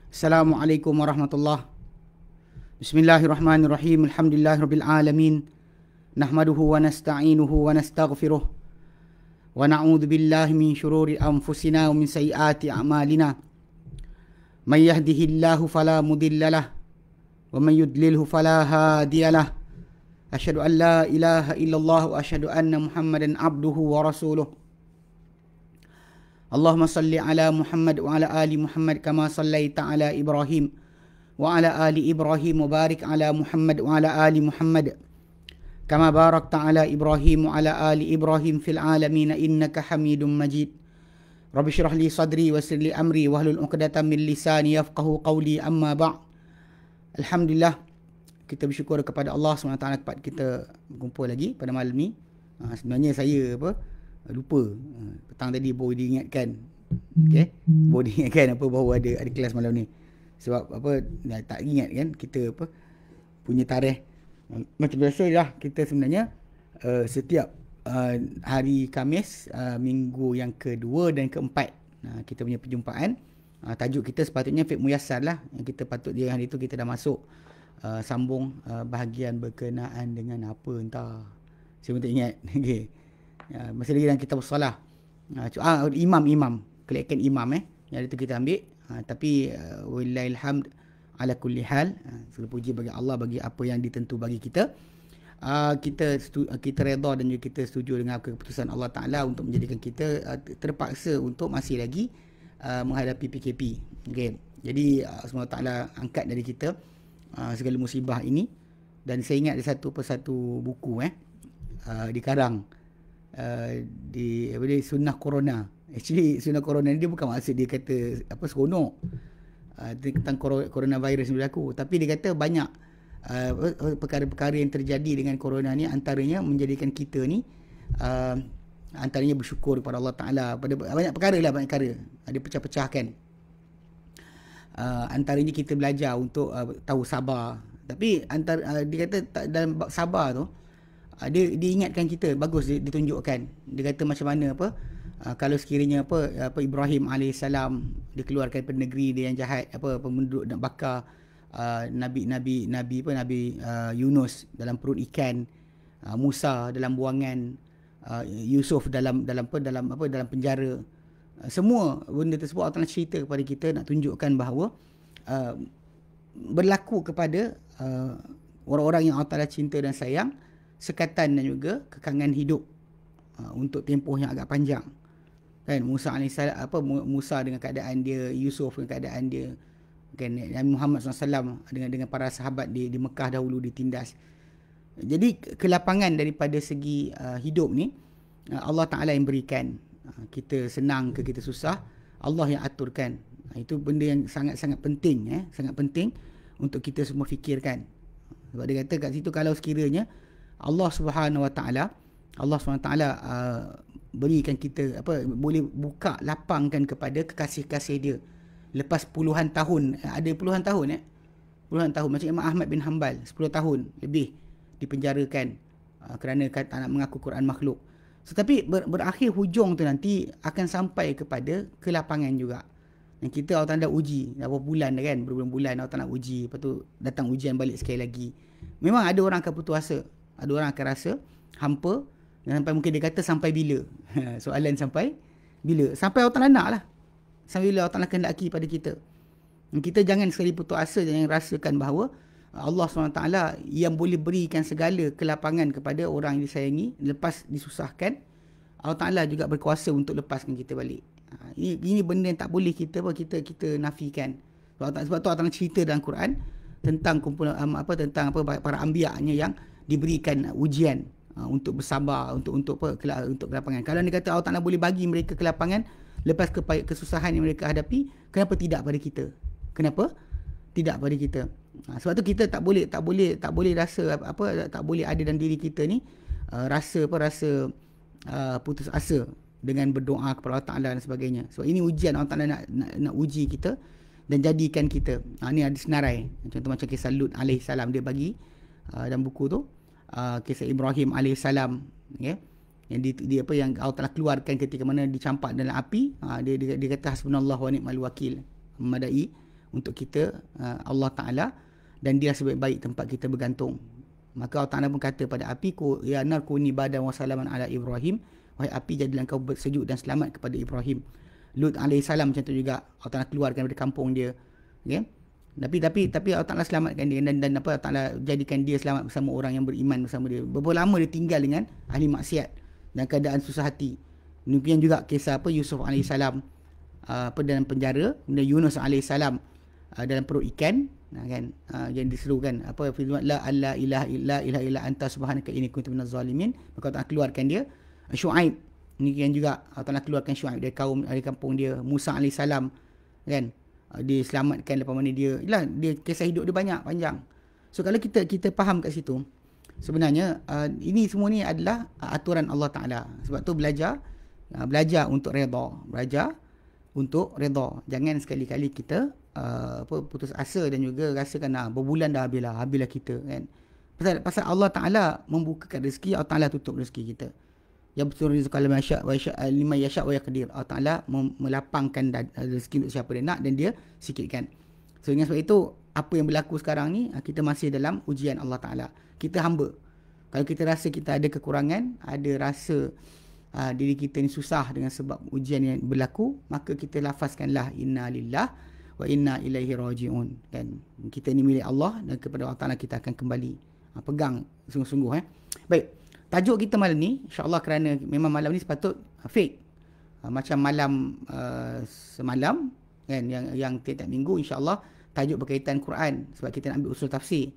Assalamualaikum warahmatullahi. Bismillahirrahmanirrahim. Alhamdulillahirabbil alamin. Nahmaduhu wa nasta'inuhu wa nastaghfiruh. Wa na'udzu billahi min shururi anfusina wa min sayyiati a'malina. May yahdihillahu fala mudhillalah wa may yudlilhu fala hadiyalah. Asyhadu an la ilaha illallah wa asyhadu anna Muhammadan abduhu wa rasuluh. Allahumma salli ala Muhammad wa ala ali Muhammad kama sallaita ala Ibrahim wa ala ali Ibrahim wa barik ala Muhammad wa ala ali Muhammad kama barakta ala Ibrahim wa ala ali Ibrahim fil alamin innaka Hamidum Majid. Rabbi shrah li sadri wa yassir li amri wahlul 'uqdatam min lisani yafqahu qawli, amma ba'd. Alhamdulillah, kita bersyukur kepada Allah SWT dapat kita berkumpul lagi pada malam ni. Sebenarnya saya lupa. Petang tadi baru diingatkan. Okey, baru diingatkan bahawa ada kelas malam ni. Sebab tak ingat kan kita punya tarikh. Macam biasa lah, kita sebenarnya setiap hari Khamis, minggu yang kedua dan keempat, kita punya perjumpaan. Tajuk kita sepatutnya Fiqh Muyassar lah. Yang kita patut dia hari tu kita dah masuk sambung bahagian berkenaan dengan apa entah. Saya pun tak ingat. Okay. Masih lagi dalam kitab salah. Imam. Kelihatan imam yang itu kita ambil. Tapi wallahil hamd ala kulli hal. Segala puji bagi Allah bagi apa yang ditentu bagi kita. Kita redha dan juga kita setuju dengan keputusan Allah Ta'ala untuk menjadikan kita terpaksa untuk masih lagi menghadapi PKP. Okay. Jadi semua Ta'ala angkat dari kita segala musibah ini. Dan saya ingat ada satu persatu buku dikarang di sunnah corona. Actually sunnah corona ni dia bukan maksud dia kata seronok tentang coronavirus ni berlaku, tapi dia kata banyak perkara-perkara yang terjadi dengan corona ni, antaranya menjadikan kita ni antaranya bersyukur kepada Allah Ta'ala pada banyak perkara ada pecah-pecahkan. Antaranya kita belajar untuk tahu sabar. Tapi dia kata dalam sabar tu dia ingatkan kita, bagus dia ditunjukkan. Dia kata macam mana kalau sekiranya Ibrahim AS dikeluarkan daripada negeri dia yang jahat, penduduk nak bakar Nabi Yunus dalam perut ikan, Musa dalam buangan, Yusuf dalam penjara. Semua benda tersebut Allah cerita kepada kita, nak tunjukkan bahawa berlaku kepada orang-orang yang Allah cinta dan sayang, sekatan dan juga kekangan hidup untuk tempoh yang agak panjang. Kan Musa dengan keadaan dia, Yusuf dengan keadaan dia, kan Nabi Muhammad SAW dengan para sahabat di Mekah dahulu ditindas. Jadi kelapangan daripada segi hidup ni Allah Ta'ala yang berikan. Kita senang ke kita susah, Allah yang aturkan. Itu benda yang sangat-sangat penting, sangat penting untuk kita semua fikirkan. Sebab dia kata kat situ, kalau sekiranya Allah Subhanahu Wa Ta'ala berikan kita boleh buka, lapangkan kepada kekasih-kasih dia lepas puluhan tahun, ada puluhan tahun macam Imam Ahmad bin Hanbal 10 tahun lebih dipenjarakan kerana tak nak mengaku Quran makhluk. Tetapi berakhir hujung tu nanti akan sampai kepada kelapangan juga. Dan kita Allah Ta'ala uji dah berapa bulan dah kan, berbulan-bulan Allah Ta'ala uji, lepas tu datang ujian balik sekali lagi. Memang ada orang akan putus asa, ada orang akan rasa hampa, dan sampai mungkin dia kata sampai bila. Soalan sampai bila? Sampai Allah Ta'ala nak lah, sampai bila Allah Ta'ala kehendaki pada kita. Dan kita jangan sekali putus asa, jangan rasakan bahawa Allah SWT yang boleh berikan segala kelapangan kepada orang yang disayangi lepas disusahkan, Allah Ta'ala juga berkuasa untuk lepaskan kita balik. Ini benda yang tak boleh kita nafikan. Sebab tu Allah cerita dalam Quran tentang kumpulan tentang para anbiya-Nya yang diberikan ujian untuk bersabar, untuk kelapangan. Kalau dia kata Allah Ta'ala boleh bagi mereka kelapangan lepas kesusahan yang mereka hadapi, kenapa tidak pada kita? Kenapa tidak pada kita? Sebab tu kita tak boleh rasa tak boleh ada dalam diri kita ni rasa putus asa dengan berdoa kepada Allah Ta'ala dan sebagainya. Sebab ini ujian Allah Ta'ala nak uji kita dan jadikan kita. Ni ada senarai. Contoh macam kisah Lut alaihissalam, dia bagi dalam buku tu kisah Ibrahim alaihissalam, okay? yang Allah Taala keluarkan ketika mana dicampak dalam api. Dia kata hasbunallahu wa ni'mal wakil, memadai untuk kita Allah Taala, dan dia sebaik-baik tempat kita bergantung. Maka Allah Taala pun kata pada api, ya nar kuni badan wa salaman ala Ibrahim, wahai api jadilah kau sejuk dan selamat kepada Ibrahim. Lut alaihissalam macam tu juga, Allah Taala keluarkan dari kampung dia, okay? Tapi Allah Taala selamatkan dia, dan Allah Taala jadikan dia selamat bersama orang yang beriman bersama dia. Berapa lama dia tinggal dengan ahli maksiat dan keadaan susah hati. Demikian juga kisah Yusuf alaihissalam dalam penjara, kemudian Yunus alaihissalam dalam perut ikan, kan, yang diseru kan, la ilaha illa anta subhanaka inni kuntu minaz zalimin. Maka Allah Taala keluarkan dia. Syuaib ni kan juga Allah Taala keluarkan Syuaib dari kampung dia. Musa alaihissalam kan, dia selamatkan lepas mana dia kisah hidup dia banyak panjang. So kalau kita faham kat situ, sebenarnya ini semua ni adalah aturan Allah Taala. Sebab tu belajar untuk redha, belajar untuk redha. Jangan sekali-kali kita putus asa dan juga rasakan berbulan dah habislah kita kan. Pasal Allah Taala membukakan rezeki, Allah Taala tutup rezeki kita. Ya betul, rizqal liman yasha wa yaqdir. Allah Taala melapangkan rezeki untuk siapa dia nak dan dia sikitkan. So dengan sebab itu, apa yang berlaku sekarang ni, kita masih dalam ujian Allah Taala. Kita hamba. Kalau kita rasa kita ada kekurangan, ada rasa diri kita ni susah dengan sebab ujian yang berlaku, maka kita lafazkanlah inna lillah wa inna ilaihi raji'un, kan. Kita ni milik Allah dan kepada Allah Taala kita akan kembali. Pegang sungguh-sungguh. Baik. Tajuk kita malam ni, insya-Allah, kerana memang malam ni sepatut fake. Macam malam semalam kan, yang tiap-tiap minggu insya-Allah tajuk berkaitan Quran, sebab kita nak ambil usul tafsir.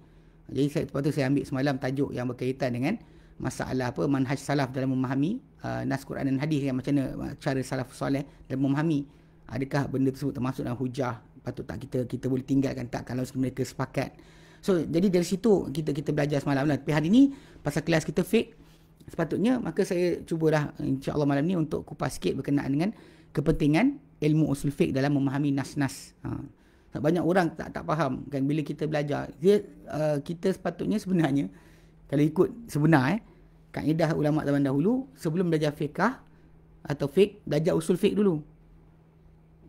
Jadi sepatutnya saya ambil semalam tajuk yang berkaitan dengan masalah manhaj salaf dalam memahami nas Quran dan hadis, yang macam mana cara salaf soleh dalam memahami. Adakah benda tersebut termasuk dalam hujah? Patut tak kita boleh tinggalkan tak kalau mereka sepakat? So jadi dari situ kita belajar semalam lah. Tapi hari ni pasal kelas kita fake, sepatutnya maka saya cubalah insya-Allah malam ni untuk kupas sikit berkenaan dengan kepentingan ilmu usul fiqh dalam memahami nas-nas. Banyak orang tak faham kan bila kita belajar. Kita sepatutnya sebenarnya, kalau ikut kaedah ulama zaman dahulu, sebelum belajar fiqh atau fiqh, belajar usul fiqh dulu.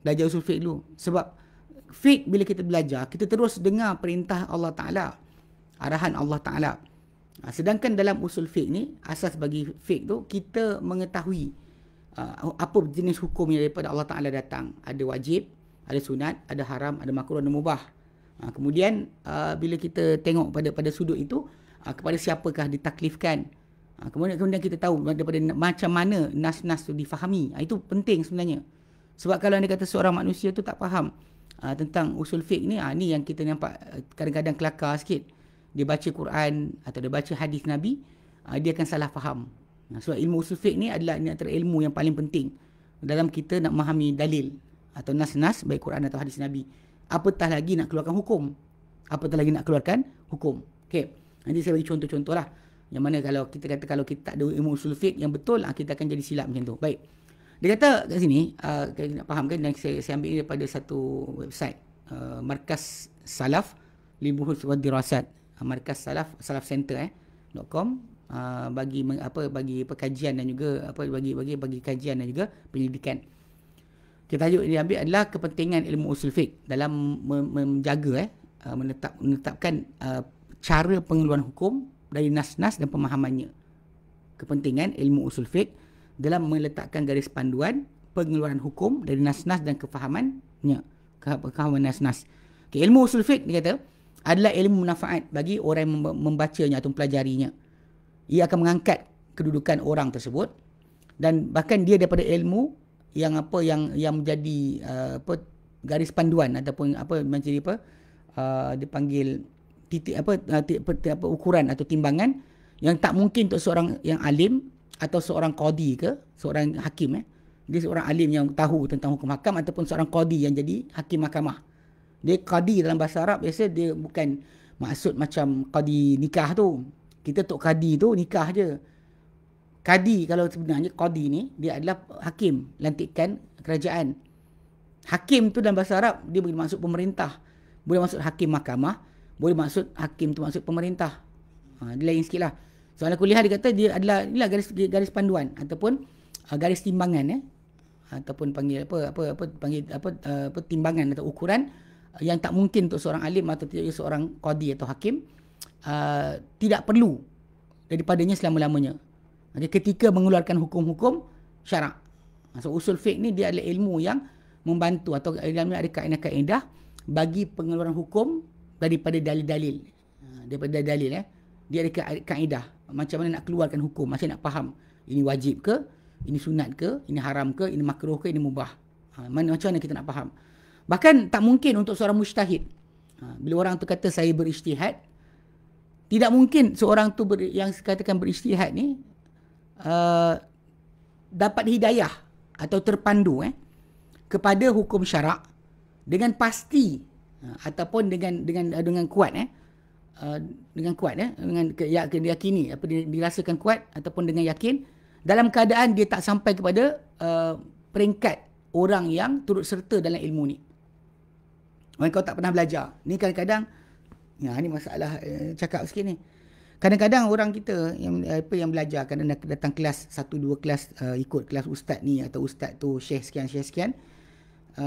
Belajar usul fiqh dulu. Sebab fiqh bila kita belajar, kita terus dengar perintah Allah Ta'ala, arahan Allah Ta'ala. Sedangkan dalam usul fiqh ni, asas bagi fiqh tu, kita mengetahui apa jenis hukum yang daripada Allah Ta'ala datang. Ada wajib, ada sunat, ada haram, ada makruh, ada mubah. Kemudian bila kita tengok pada sudut itu, kepada siapakah ditaklifkan. Kemudian kita tahu daripada macam mana nas-nas tu difahami. Itu penting sebenarnya. Sebab kalau anda kata seorang manusia tu tak faham tentang usul fiqh ni, ni yang kita nampak kadang-kadang kelakar sikit. Dia baca Quran atau dia baca hadis Nabi, dia akan salah faham. Sebab ilmu usul fiqh ni adalah antara ilmu yang paling penting dalam kita nak memahami dalil atau nas-nas baik Quran atau hadis Nabi. Apatah lagi nak keluarkan hukum. Okey. Nanti saya bagi contoh-contoh lah. Yang mana kalau kita kata kalau kita tak ada ilmu usul fiqh yang betul, kita akan jadi silap macam tu. Baik. Dia kata kat sini, kalau nak faham kan, dan saya ambil ini daripada satu website, Markas Salaf Libuhus wa Dirasat. Markas Salaf Center.com, bagi pekajian dan juga bagi kajian dan juga penyelidikan. Tajuk yang diambil adalah kepentingan ilmu usul fiqh dalam menjaga menetapkan cara pengeluaran hukum dari nas-nas dan pemahamannya. Kepentingan ilmu usul fiqh dalam meletakkan garis panduan pengeluaran hukum dari nas-nas dan kefahamannya. Kefahaman nas-nas. Okay, ilmu usul fiqh dia kata adalah ilmu manfaat bagi orang yang membacanya atau mempelajarinya. Ia akan mengangkat kedudukan orang tersebut, dan bahkan dia daripada ilmu yang menjadi garis panduan ataupun menjadi dipanggil titik ukuran atau timbangan yang tak mungkin untuk seorang yang alim atau seorang qadi ke seorang hakim dia seorang alim yang tahu tentang hukum hakam ataupun seorang qadi yang jadi hakim mahkamah. Dia qadi dalam bahasa Arab biasa dia bukan maksud macam qadi nikah tu. Kita tok qadi tu nikah je. Qadi kalau sebenarnya qadi ni dia adalah hakim lantikan kerajaan. Hakim tu dalam bahasa Arab dia boleh maksud pemerintah. Boleh maksud hakim mahkamah, boleh maksud hakim tu maksud pemerintah. Dia lain sikit lah. Soalan kuliah dia kata dia adalah garis panduan ataupun garis timbangan ataupun panggil timbangan atau ukuran yang tak mungkin untuk seorang alim atau seorang qadi atau hakim tidak perlu daripadanya selama-lamanya. Ketika mengeluarkan hukum-hukum syarak. So usul fiqh ni dia adalah ilmu yang membantu atau dalamnya ada kaedah-kaedah bagi pengeluaran hukum daripada dalil-dalil. Daripada dalil dia ada kaedah macam mana nak keluarkan hukum, macam nak faham ini wajib ke, ini sunat ke, ini haram ke, ini makruh ke, ini mubah. Macam mana kita nak faham. Bahkan tak mungkin untuk seorang mujtahid. Bila orang tu kata saya berijtihad, tidak mungkin seorang tu yang katakan berijtihad ni dapat hidayah atau terpandu kepada hukum syarak dengan pasti ataupun dengan kuat dengan yakini apa dirasakan kuat ataupun dengan yakin dalam keadaan dia tak sampai kepada peringkat orang yang turut serta dalam ilmu ni. Kau tak pernah belajar. Ni kadang-kadang ni masalah cakap sikit ni. Kadang-kadang orang kita yang belajar kadang datang kelas 1-2 kelas ikut kelas ustaz ni atau ustaz tu syekh sekian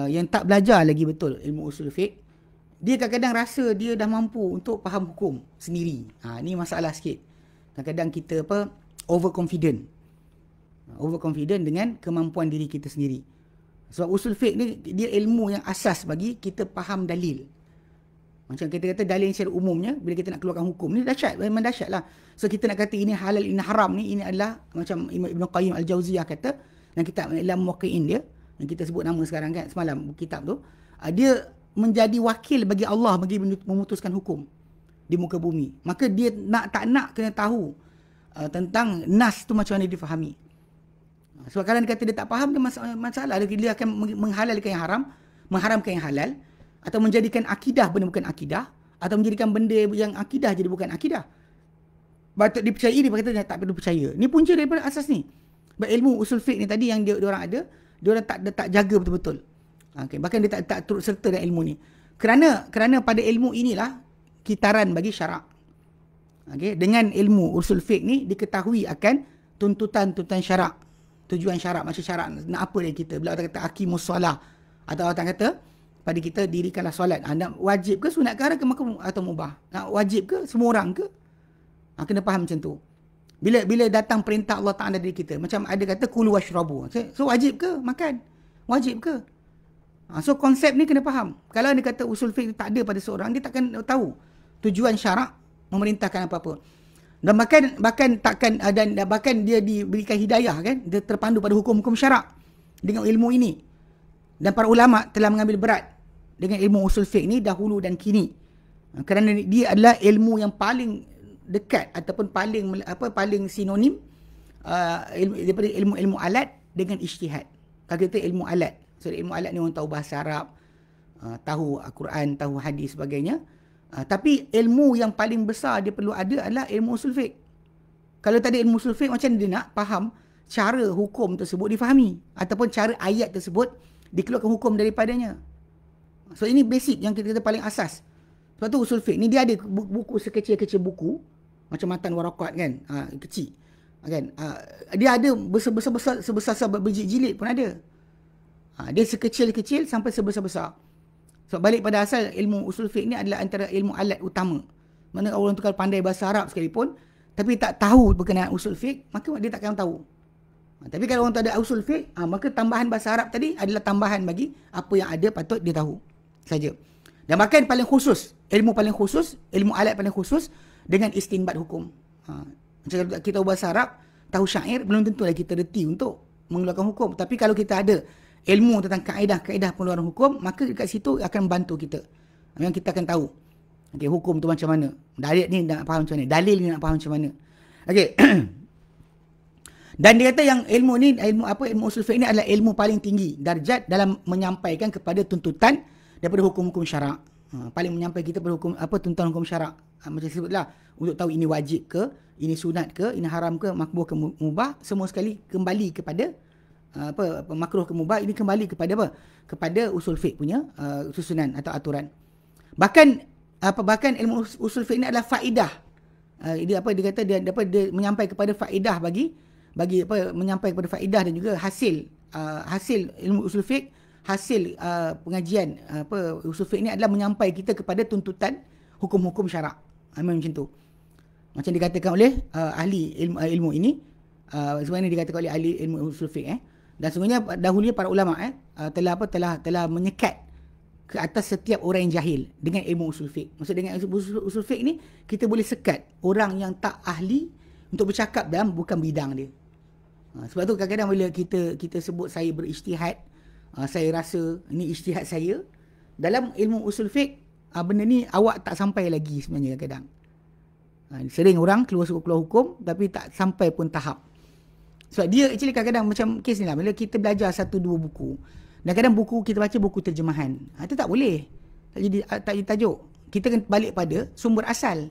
yang tak belajar lagi betul ilmu usul fiqh, dia kadang-kadang rasa dia dah mampu untuk faham hukum sendiri. Ni masalah sikit. Kadang-kadang kita overconfident dengan kemampuan diri kita sendiri. Sebab usul fiqh ni dia ilmu yang asas bagi kita faham dalil. Macam kita kata dalil secara umumnya, bila kita nak keluarkan hukum ni dahsyat, memang dahsyat lah. So kita nak kata ini halal, ini haram ni, ini adalah macam Ibn Qayyim Al-Jauziyah kata, dan kitab Ilam Muwaqqi'in dia, yang kita sebut nama sekarang kan, semalam kitab tu, dia menjadi wakil bagi Allah bagi memutuskan hukum di muka bumi. Maka dia tak nak kena tahu tentang nas tu macam mana difahami. Sebab kalau dia kata dia tak faham, dia masalah. Dia akan menghalalkan yang haram, mengharamkan yang halal, atau menjadikan akidah benda bukan akidah, atau menjadikan benda yang akidah jadi bukan akidah. Patut dipercayai, dia kata tak perlu percaya. Ni punca daripada asas ni. Sebab ilmu usul fiqh ni tadi yang dia orang ada, dia orang tak jaga betul-betul. Bahkan dia tak turut serta dalam ilmu ni. Kerana pada ilmu inilah kitaran bagi syarak. Dengan ilmu usul fiqh ni diketahui akan tuntutan syarak, tujuan syarak, macam syarak nak apa dari kita. Bila orang kata aqimus solah, atau orang kata pada kita dirikanlah solat, nak wajib ke, sunat ke, atau mubah, nak wajib ke, semua orang ke, kena faham macam tu. Bila datang perintah Allah Ta'ala dari kita, macam ada kata kulu washrabu, so wajib ke makan, wajib ke. So konsep ni kena faham. Kalau dia kata usul fiqh tak ada pada seorang, dia takkan tahu tujuan syarak memerintahkan apa-apa. Dan bahkan dia diberikan hidayah kan, dia terpandu pada hukum-hukum syarak dengan ilmu ini. Dan para ulama telah mengambil berat dengan ilmu usul fiqh ni dahulu dan kini. Kerana dia adalah ilmu yang paling dekat ataupun paling sinonim daripada ilmu alat dengan ijtihad. Kalau kita ilmu alat, so ilmu alat ni orang tahu bahasa Arab, tahu Al-Quran, tahu hadis sebagainya. Tapi ilmu yang paling besar dia perlu ada adalah ilmu usul fiqh. Kalau tak ada ilmu usul fiqh, macam dia nak faham cara hukum tersebut difahami ataupun cara ayat tersebut dikeluarkan hukum daripadanya. So ini basic yang kita kata paling asas. Sebab tu usul fiqh ni dia ada buku sekecil-kecil buku macam matan warakat kan, kecil kan. Dia ada sebesar berjilid pun ada. Dia sekecil-kecil sampai sebesar-besar. So balik pada asal, ilmu usul fiqh ni adalah antara ilmu alat utama. Mana orang tu kalau pandai bahasa Arab sekalipun tapi tak tahu berkenaan usul fiqh, maka dia takkan tahu. Tapi kalau orang tak ada usul fiqh, maka tambahan bahasa Arab tadi adalah tambahan bagi apa yang ada patut dia tahu saja. Dan bahkan paling khusus, ilmu paling khusus, ilmu alat paling khusus dengan istinbat hukum. Macam kalau kita tahu bahasa Arab, tahu syair, belum tentu lah kita reti untuk mengeluarkan hukum. Tapi kalau kita ada ilmu tentang kaedah-kaedah pengeluaran hukum, maka dekat situ akan membantu kita. Yang kita akan tahu hukum tu macam mana. Dalil ni nak faham macam mana. Dalil ni nak faham macam mana. Dan dia kata yang ilmu ni, ilmu usul fiqh ni adalah ilmu paling tinggi darjat dalam menyampaikan kepada tuntutan daripada hukum-hukum syarak. Paling menyampaikan kita pada tuntutan hukum syarak. Macam sebutlah, untuk tahu ini wajib ke, ini sunat ke, ini haram ke, makruh ke mubah, semua sekali kembali kepada makruh ke mubah, ini kembali kepada apa? Kepada usul fiqh punya susunan atau aturan. Bahkan ilmu usul fiqh ini adalah faedah Dia kata dia menyampaikan kepada faedah bagi menyampaikan kepada faedah dan juga hasil ilmu usul fiqh, hasil pengajian usul fiqh ni adalah menyampaikan kita kepada tuntutan hukum-hukum syarak. Macam tu. Macam dikatakan oleh ahli ilmu ini, sebenarnya dikatakan oleh ahli ilmu usul fiqh dan sebenarnya dahulunya para ulama telah menyekat ke atas setiap orang yang jahil dengan ilmu usul fiqh. Maksud dengan usul fiqh ni, kita boleh sekat orang yang tak ahli untuk bercakap dalam bukan bidang dia. Sebab tu kadang-kadang bila kita sebut saya berijtihad, saya rasa ni ijtihad saya, dalam ilmu usul fiqh, benda ni awak tak sampai lagi sebenarnya kadang. Sering orang keluar hukum tapi tak sampai pun tahap. Sebab dia actually kadang-kadang macam kes ni lah, bila kita belajar 1-2 buku, dan kadang buku kita baca buku terjemahan, itu tak boleh, tak jadi tajuk. Kita kena balik pada sumber asal.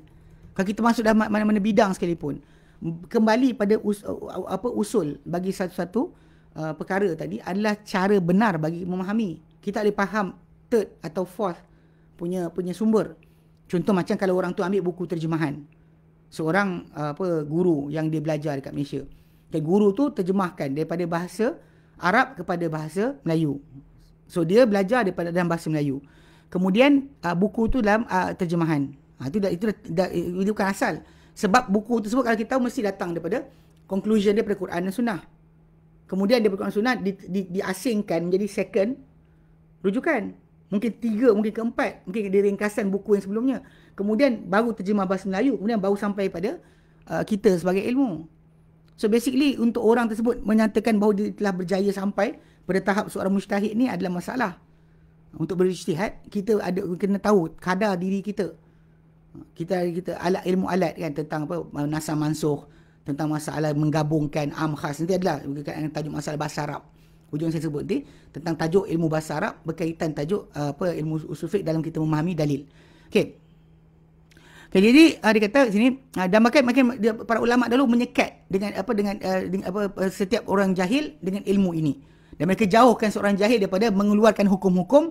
Kalau kita masuk dalam mana-mana bidang sekalipun, kembali pada usul bagi satu-satu perkara tadi adalah cara benar bagi memahami. Kita boleh faham third atau fourth punya sumber. Contoh macam kalau orang tu ambil buku terjemahan, seorang guru yang dia belajar dekat Malaysia, dan guru tu terjemahkan daripada bahasa Arab kepada bahasa Melayu. So dia belajar daripada dalam bahasa Melayu. Kemudian buku tu dalam terjemahan. Itu bukan asal. Sebab buku tersebut kalau kita tahu mesti datang daripada conclusion dia daripada Quran dan Sunnah. Kemudian daripada Quran dan Sunnah diasingkan menjadi second rujukan. Mungkin 3, mungkin ke-4, mungkin dia ringkasan buku yang sebelumnya. Kemudian baru terjemah bahasa Melayu, kemudian baru sampai pada kita sebagai ilmu. So basically untuk orang tersebut menyatakan bahawa dia telah berjaya sampai pada tahap seorang mujtahid ni adalah masalah. Untuk berijtihad, kita kena tahu kadar diri kita. Kita ilmu alat kan, tentang nasah mansukh, tentang masalah menggabungkan am khas. Nanti adalah berkaitan tajuk masalah bahasa Arab. Hujung saya sebut ni tentang tajuk ilmu bahasa Arab berkaitan tajuk ilmu usul fiqh dalam kita memahami dalil. Okey. Okay, jadi dia kata sini dan makin para ulama dahulu menyekat dengan setiap orang jahil dengan ilmu ini, dan mereka jauhkan seorang jahil daripada mengeluarkan hukum-hukum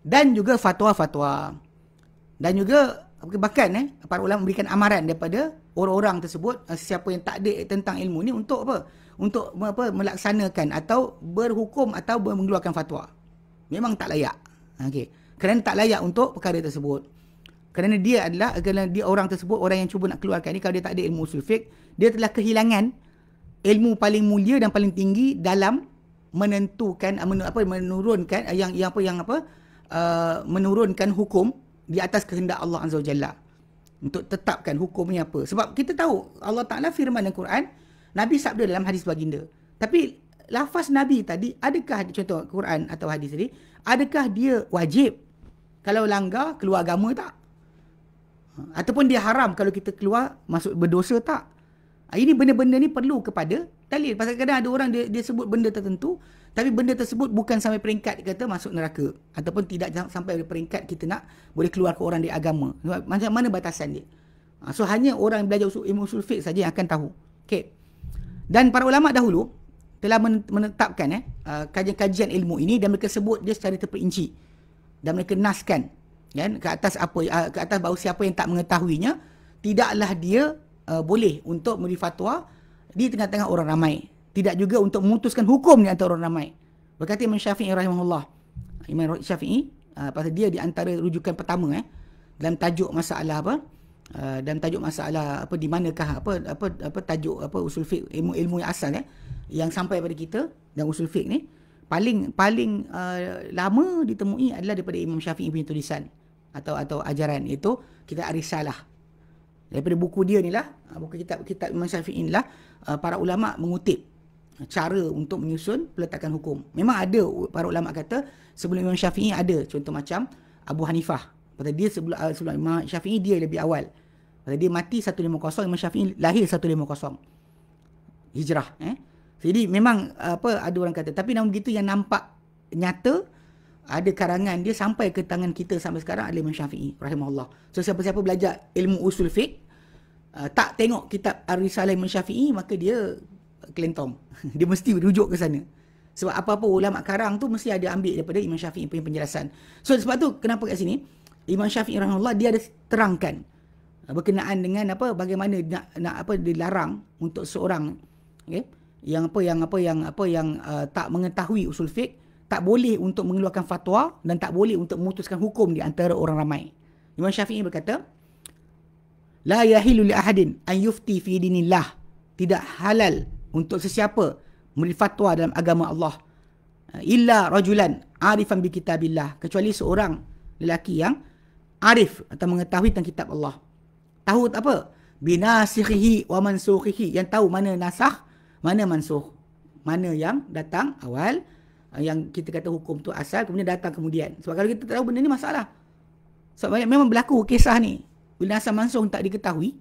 dan juga fatwa-fatwa, dan juga bahkan para ulama memberikan amaran daripada orang-orang tersebut, siapa yang tak ada tentang ilmu ni, untuk melaksanakan atau berhukum atau mengeluarkan fatwa. Memang tak layak. Okey, kerana tak layak untuk perkara tersebut. Kerana dia orang tersebut, orang yang cuba nak keluarkan ni, kalau dia tak ada ilmu usul fiqh, dia telah kehilangan ilmu paling mulia dan paling tinggi dalam menentukan, menurunkan hukum di atas kehendak Allah Azza wa Jalla, untuk tetapkan hukumnya apa. Sebab kita tahu Allah Ta'ala firman dalam Quran, Nabi sabda dalam hadis baginda. Tapi lafaz Nabi tadi, adakah contoh Quran atau hadis tadi, adakah dia wajib kalau langgar keluar agama tak? Ataupun dia haram kalau kita keluar masuk berdosa tak? Ini benda-benda ni perlu kepada dalil. Pasal kadang ada orang dia sebut benda tertentu, tapi benda tersebut bukan sampai peringkat kata masuk neraka, ataupun tidak sampai peringkat kita nak boleh keluar ke orang dari agama. Macam mana batasan dia? So hanya orang yang belajar ilmu usul fiqh saja yang akan tahu. Okay. Dan para ulama dahulu telah menetapkan kajian-kajian ilmu ini, dan mereka sebut dia secara terperinci, dan mereka naskan kan, ke atas bahawa siapa yang tak mengetahuinya, tidaklah dia boleh untuk memberi fatwa di tengah-tengah orang ramai, tidak juga untuk memutuskan hukum di antara orang ramai. Berkata Imam Syafi'i rahimahullah, Imam Syafi'i pasal dia di antara rujukan pertama dalam tajuk masalah dalam tajuk masalah di manakah tajuk usul fiqh, ilmu yang asal yang sampai pada kita, dan usul fiqh ni paling lama ditemui adalah daripada Imam Syafi'i punya tulisan atau ajaran, iaitu kitab Ar-Risalah. Daripada buku dia ni lah, buku kitab Imam Syafi'i ni lah, para ulama mengutip cara untuk menyusun peletakan hukum. Memang ada para ulama kata sebelum Imam Syafi'i ada, contoh macam Abu Hanifah. Pasal dia sebelum Imam Syafi'i dia lebih awal. Pasal dia mati 150, Imam Syafi'i lahir 150 Hijrah. Jadi memang ada orang kata, tapi namun begitu yang nampak nyata, ada karangan dia sampai ke tangan kita sampai sekarang adalah Imam Syafi'i rahimahullah. So siapa-siapa belajar ilmu usul fiqh, tak tengok kitab Ar-Risalah Imam Syafi'i, maka dia kelentong. Dia mesti rujuk ke sana. Sebab apa-apa ulama karang tu mesti ada ambil daripada Imam Syafi'i punya penjelasan. So sebab tu kenapa kat sini Imam Syafi'i rahimahullah dia ada terangkan berkenaan dengan apa, bagaimana nak apa dilarang untuk seorang, okey, yang tak mengetahui usul fiqh, tak boleh untuk mengeluarkan fatwa dan tak boleh untuk memutuskan hukum di antara orang ramai. Imam Syafi'i berkata, la yahilu li ahadin an yufti fi dinillah. Tidak halal untuk sesiapa memberi fatwa dalam agama Allah illa rajulan arifan bi kitabillah, kecuali seorang lelaki yang arif atau mengetahui tentang kitab Allah. Tahu apa? Binasikhihi wa mansukhihi, yang tahu mana nasakh, mana mansukh, mana yang datang awal, yang kita kata hukum tu asal, kemudian datang kemudian. Sebab kalau kita tak tahu benda ni masalah. Sebab memang berlaku kisah ni. Bila nasakh mansukh tak diketahui,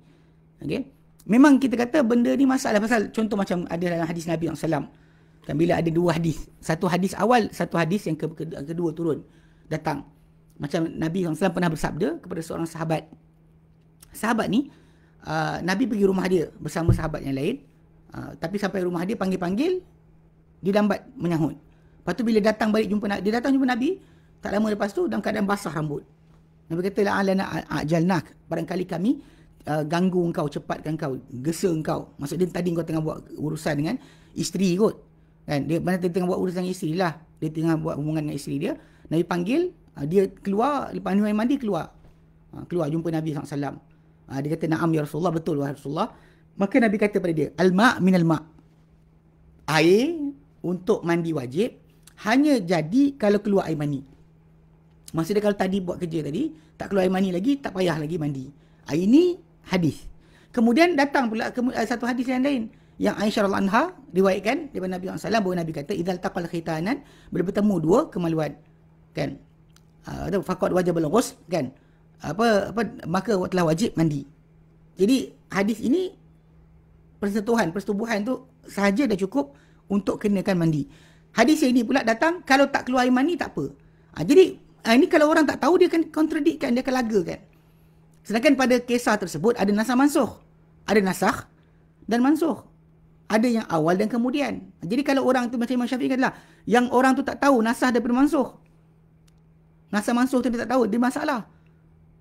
okey, memang kita kata benda ni masalah. Pasal contoh macam ada dalam hadis Nabi SAW. Kan bila ada dua hadis. Satu hadis awal, satu hadis yang kedua turun. Datang. Macam Nabi SAW pernah bersabda kepada seorang sahabat. Sahabat ni, Nabi pergi rumah dia bersama sahabat yang lain. Tapi sampai rumah dia panggil-panggil, dia lambat menyahut. Lepas tu bila datang balik jumpa Nabi, dia datang jumpa Nabi, tak lama lepas tu dalam keadaan basah rambut. Nabi kata, la'alana ajalnak, barangkali kami ganggu engkau, cepatkan engkau, gesa engkau. Maksud dia tadi kau tengah buat urusan dengan isteri kot. Kan? Dia mana dia tengah buat urusan dengan isteri lah. Dia tengah buat hubungan dengan isteri dia. Nabi panggil, dia keluar, lepas ni mandi keluar. Keluar jumpa Nabi SAW. Dia kata, na'am ya Rasulullah, betul wahai Rasulullah. Maka Nabi kata pada dia, al-ma' minal ma'. Air untuk mandi wajib hanya jadi kalau keluar air mani. Maksudnya kalau tadi buat kerja tadi, tak keluar air mani lagi, tak payah lagi mandi. Ini hadis. Kemudian datang pula satu hadis yang lain, yang Aisyah radhiyallahu anha riwayatkan daripada Nabi SAW, bahawa Nabi kata, idzal taqal khitanan, bila bertemu dua kemaluan, kan, faqad wajib al-ghusl, kan, maka telah wajib mandi. Jadi hadis ini, persetubuhan tu sahaja dah cukup untuk kenakan mandi. Hadis yang ini pula datang, kalau tak keluar air mani tak apa. Jadi ini kalau orang tak tahu, dia akan kontradikkan, dia akan lagakan. Sedangkan pada kisah tersebut ada nasakh mansukh. Ada nasakh dan mansukh. Ada yang awal dan kemudian. Jadi kalau orang tu macam Imam Syafi'i katalah, yang orang tu tak tahu nasakh daripada mansukh. Nasakh mansukh tu dia tak tahu, dia masalah.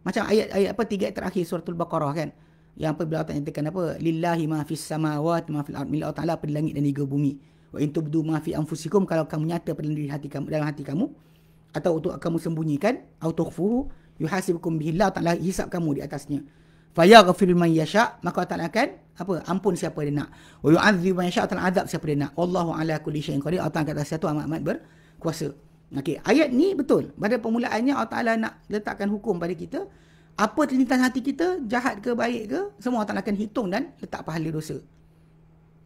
Macam ayat 3 ayat terakhir suratul Baqarah kan. Yang apabila Allah nyatakan lillahi ma fis samawati ma fil ardi, Allah Taala pada langit dan juga bumi. Wa in tubdu ma fi anfusikum, kalau kamu nyata pada diri hati kamu, dalam hati kamu, atau untuk kamu sembunyikan, au tukhfuhu yuhasibukum bihi, Allah Taala hisab kamu di atasnya. Fayaghfir man yasha, maka Allah Taala akan ampun siapa dia nak. Wa yu'adzib man yasha, Taala azab siapa dia nak. Wallahu ala kulli syai'in qadir, Allah Taala kata satu amat berkuasa. Okey, ayat ni betul. Pada permulaannya Allah Taala nak letakkan hukum pada kita. Apa terlintas hati kita, jahat ke baik ke, semua Allah Taala akan hitung dan letak pahala dosa.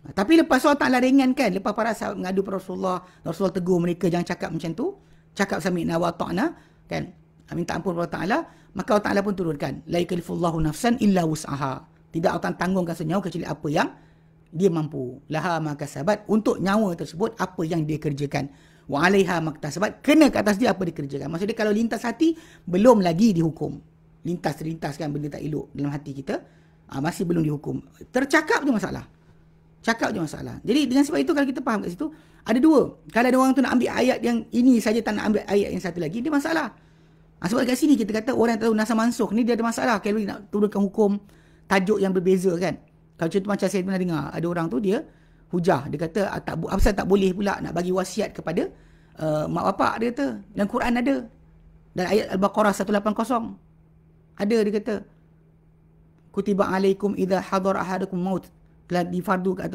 Tapi lepas Allah Taala ringankan, lepas para sahabat mengadu pada Rasulullah tegur mereka jangan cakap macam tu, cakap sami'na wa ta'na, kan, minta ampun kepada Allah Taala, maka Allah Taala pun turunkan, la yukallifullahu nafsan illa wus'aha. Tidak Allah tanggungkan senyawa kecuali apa yang dia mampu. Laha ma kasabat, untuk nyawa tersebut apa yang dia kerjakan. Wa 'alaiha ma iktasabat, kena ke atas dia apa dikerjakan. Maksudnya kalau lintas hati belum lagi dihukum. Lintas kan benda tak elok dalam hati kita, masih belum dihukum. Tercakap je masalah. Cakap je masalah. Jadi dengan sebab itu kalau kita faham kat situ, ada dua. Kalau ada orang tu nak ambil ayat yang ini saja, tak nak ambil ayat yang satu lagi, dia masalah. Sebab kat sini kita kata orang yang tahu nasakh mansukh ni dia ada masalah. Kalau nak turunkan hukum tajuk yang berbeza kan. Kalau contoh macam saya pernah dengar, ada orang tu dia hujah, dia kata apasal tak boleh pula nak bagi wasiat kepada mak bapak, dia kata. Dalam Quran ada. Dalam ayat Al-Baqarah 180. Ada, dia kata, kutiba alaikum idza hadara ahadakum maut, telah difardu ke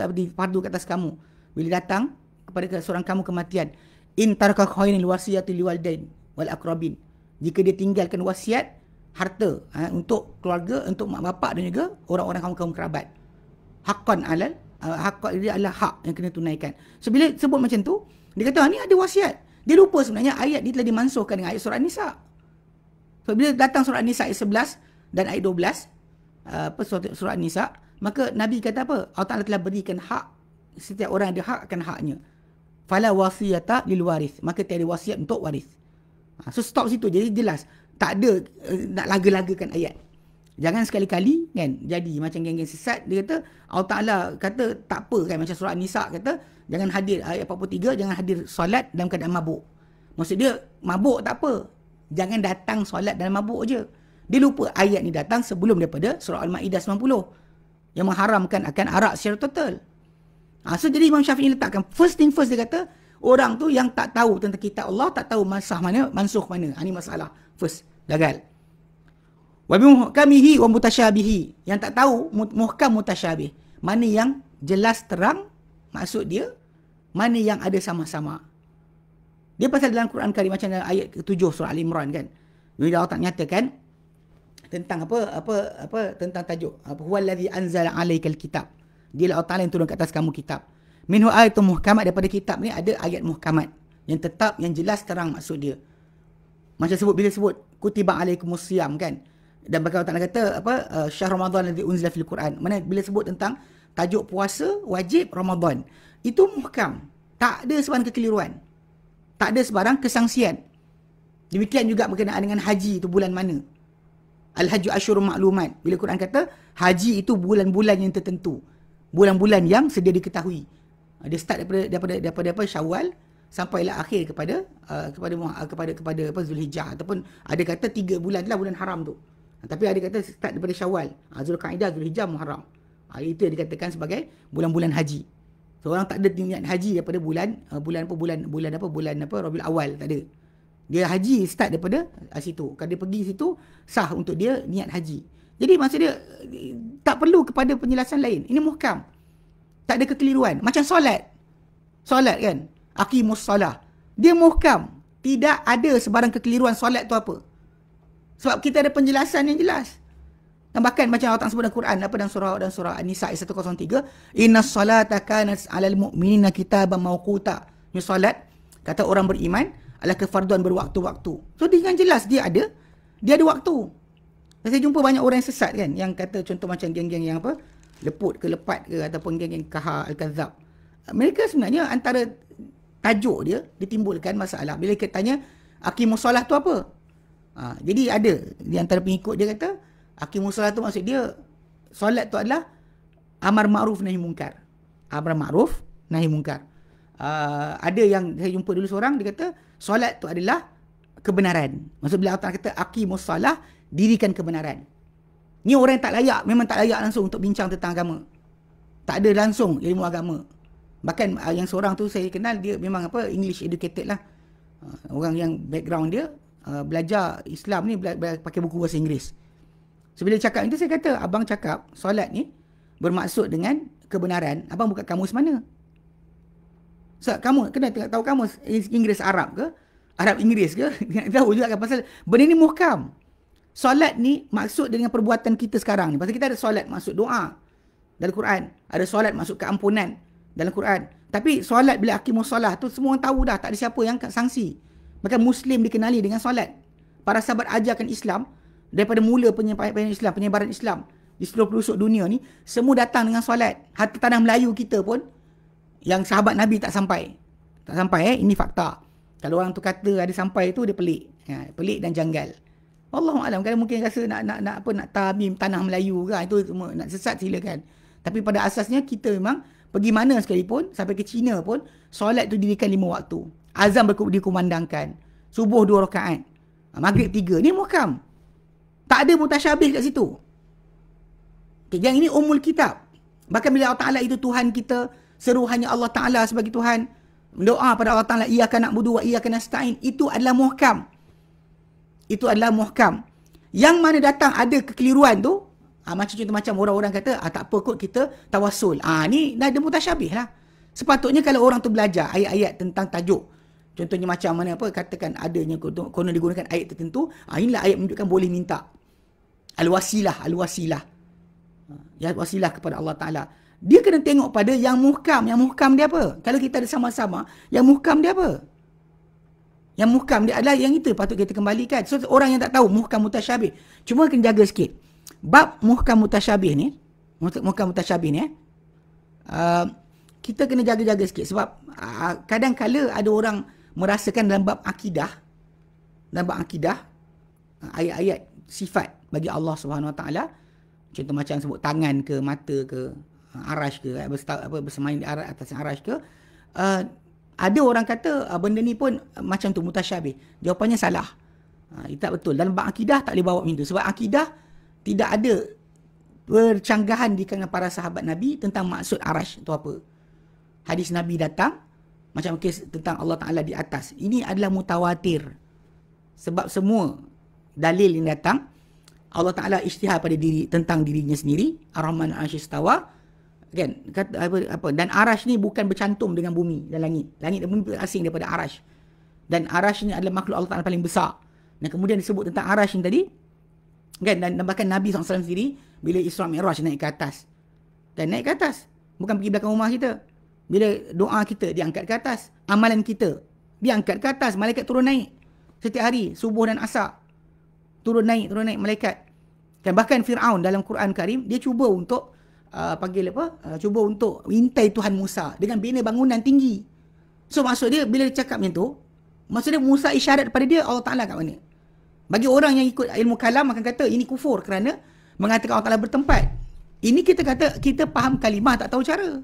atas kamu bila datang kepada seorang kamu kematian, in taraka khairan wasiyatu liwalidain wal aqrabin, jika dia tinggalkan wasiat harta untuk keluarga, untuk mak bapak dan juga orang-orang kaum kerabat, haqqan alal hak dia adalah hak yang kena tunaikan. So bila sebut macam tu, dia kata ni ada wasiat, dia lupa sebenarnya ayat ni telah dimansuhkan dengan ayat surah An-Nisa. So bila datang surah An-Nisa ayat 11 dan ayat 12, surah An-Nisa, maka Nabi kata apa? Allah Ta'ala telah berikan hak, setiap orang ada hak akan haknya. Fala wasiyata lil waris, maka tiada wasiat untuk waris. So stop situ, jadi jelas. Tak ada nak laga-lagakan ayat. Jangan sekali-kali kan jadi macam geng-geng sesat. Dia kata Allah Ta'ala kata tak apa kan, macam surah An-Nisa kata jangan hadir, ayat 43, jangan hadir solat dalam keadaan mabuk. Maksud dia mabuk tak apa, jangan datang solat dalam mabuk je. Dia lupa ayat ni datang sebelum daripada surah Al-Ma'idah 90 yang mengharamkan akan arak secara total. So jadi Imam Syafi'i letakkan first thing first, dia kata orang tu yang tak tahu tentang kitab Allah, tak tahu masah mana, mansuh mana. Ini masalah. First, gagal. Wa bimuhkamihi wa mutasyabihi. Yang tak tahu muhkam mutasyabih. Mana yang jelas terang maksud dia, mana yang ada sama-sama. Dia pasal dalam Quran Karim macam dalam ayat ke-7 surah Al-Imran kan. Bila Allah tak nyatakan tentang tentang tajuk huwallazi anzala 'alaikal kitab. Dialah Allah Ta'ala yang turun ke atas kamu kitab. Minhu ayatun muhkamat, daripada kitab ni ada ayat muhkamat yang tetap, yang jelas terang maksud dia. Macam bila sebut kutiba alaikumus siyam kan. Dan bahkan Allah Ta'ala kata syahr Ramadan alladzi unzila fil Quran. Mana bila sebut tentang tajuk puasa wajib Ramadan, itu muhkam. Tak ada sebarang kekeliruan. Tak ada sebarang kesangsian. Demikian juga berkenaan dengan haji, itu bulan mana. Al-Hajju Asyurun Ma'lumat. Bila Quran kata haji itu bulan-bulan yang tertentu, bulan-bulan yang sedia diketahui. Dia start daripada Syawal sampailah akhir kepada Zulhijjah, ataupun ada kata 3 bulan lah bulan haram tu. Tapi ada kata start daripada Syawal, Zulqa'dah, Zulhijjah, Muharram. Itu yang dikatakan sebagai bulan-bulan haji. So orang tak ada niat haji daripada bulan Rabiul Awal, tak ada. Dia haji start daripada situ. Kalau dia pergi situ, sah untuk dia niat haji. Jadi maksud dia tak perlu kepada penjelasan lain. Ini muhkam. Tak ada kekeliruan. Macam solat. Solat kan? Aqimus solah. Dia muhkam. Tidak ada sebarang kekeliruan solat tu apa. Sebab kita ada penjelasan yang jelas. Dan bahkan macam Allah sebut dalam Quran, dalam surah An-Nisa ayat 103, innas salata kanat 'alal mu'minina kitaban mawquta. Ini solat, kata orang beriman, adalah kefarduan berwaktu-waktu. So dengan jelas dia ada waktu. Dan saya jumpa banyak orang yang sesat kan, yang kata contoh macam geng-geng yang leput ke lepat ke, ataupun geng-geng Kahar Al-Kadzab. Mereka sebenarnya antara tajuk dia ditimbulkan masalah bila kita tanya aqimus solah tu apa. Jadi ada di antara pengikut dia kata aqimus solah tu maksud dia solat tu adalah amar ma'ruf nahi munkar. Amar ma'ruf nahi munkar. Ada yang saya jumpa dulu seorang, dia kata solat tu adalah kebenaran. Maksud bila Allah kata aqimus solah, dirikan kebenaran. Ni orang yang tak layak, memang tak layak langsung untuk bincang tentang agama. Tak ada langsung ilmu agama. Bahkan yang seorang tu saya kenal, dia memang English educated lah. Orang yang background dia belajar Islam ni pakai buku bahasa Inggeris. So bila cakap itu, saya kata abang cakap solat ni bermaksud dengan kebenaran. Abang buka kamus mana? So kamu kena tahu kamus Inggeris Arab ke? Arab Inggeris ke? Tahu juga kan pasal benda ni muhkam. Solat ni maksud dengan perbuatan kita sekarang ni. Pasal kita ada solat maksud doa dalam Quran. Ada solat maksud keampunan dalam Quran. Tapi solat bila aqimus solah tu semua orang tahu dah. Tak ada siapa yang sangsi. Bahkan Muslim dikenali dengan solat. Para sahabat ajarkan Islam daripada mula penyebaran Islam di seluruh pelosok dunia ni, semua datang dengan solat. Hatta tanah Melayu kita pun yang sahabat Nabi tak sampai. Tak sampai ini fakta. Kalau orang tu kata ada sampai tu, dia pelik. Pelik dan janggal. Wallahualam, kalau mungkin rasa nak tamim tanah Melayu ke, itu semua nak sesat silakan. Tapi pada asasnya kita memang pergi mana sekalipun, sampai ke China pun, solat tu dirikan 5 waktu. Azan dikumandangkan. Subuh 2 rakaat. Maghrib 3. Ni muhkam. Tak ada mutasyabih kat situ. Okay, yang ini umul kitab. Bahkan bila Allah Ta'ala itu Tuhan kita, seru hanya Allah Ta'ala sebagai Tuhan, doa pada Allah Ta'ala, iyyaka na'budu wa iyyaka nasta'in, itu adalah muhkam. Itu adalah muhkam. Yang mana datang ada kekeliruan tu, macam contoh macam orang-orang kata, tak apa kot kita tawassul. Ni dah ada mutasyabih lah. Sepatutnya kalau orang tu belajar ayat-ayat tentang tajuk, contohnya macam mana katakan adanya konon digunakan ayat tertentu, inilah ayat menunjukkan boleh minta. Al-wasilah. Ya, wasilah kepada Allah Ta'ala. Dia kena tengok pada yang muhkam. Yang muhkam dia apa? Kalau kita ada sama-sama, yang muhkam dia apa? Yang muhkam dia adalah yang itu patut kita kembalikan. So orang yang tak tahu muhkam mutasyabih, cuma kena jaga sikit. Bab muhkam mutasyabih ni, kita kena jaga-jaga sikit. Sebab kadang-kala ada orang merasakan dalam bab akidah, ayat-ayat sifat bagi Allah Subhanahu Wa Taala, contoh macam sebut tangan ke, mata ke, arash ke, bersemayam di atas arash ke, ada orang kata benda ni pun macam tu mutasyabih. Jawapannya salah. Itu tak betul. Dalam bab akidah tak boleh bawa macam tu. Sebab akidah tidak ada percanggahan di kalangan para sahabat Nabi tentang maksud arash itu apa. Hadis Nabi datang, macam kes tentang Allah Ta'ala di atas. Ini adalah mutawatir. Sebab semua dalil yang datang, Allah Ta'ala isytihar pada diri tentang dirinya sendiri. Ar-Rahman al-Arsh istawa. Kan? Dan arash ni bukan bercantum dengan bumi dan langit. Langit dan bumi asing daripada arash. Dan arash ni adalah makhluk Allah Ta'ala paling besar. Dan kemudian disebut tentang arash ni tadi. Kan? Dan bahkan Nabi SAW sendiri, bila Isra Mi'raj naik ke atas. Dan naik ke atas. Bukan pergi belakang rumah kita. Bila doa kita diangkat ke atas. Amalan kita diangkat ke atas. Malaikat turun naik. Setiap hari, subuh dan asar. Turun naik malaikat. Dan bahkan Fir'aun dalam Quran Karim, dia cuba untuk cuba untuk intai Tuhan Musa dengan bina bangunan tinggi. So maksud dia bila dia cakap macam tu, maksud dia Musa isyarat kepada dia Allah Ta'ala kat mana. Bagi orang yang ikut ilmu kalam akan kata ini kufur kerana mengatakan Allah Ta'ala bertempat. Ini kita kata kita faham kalimah tak tahu cara.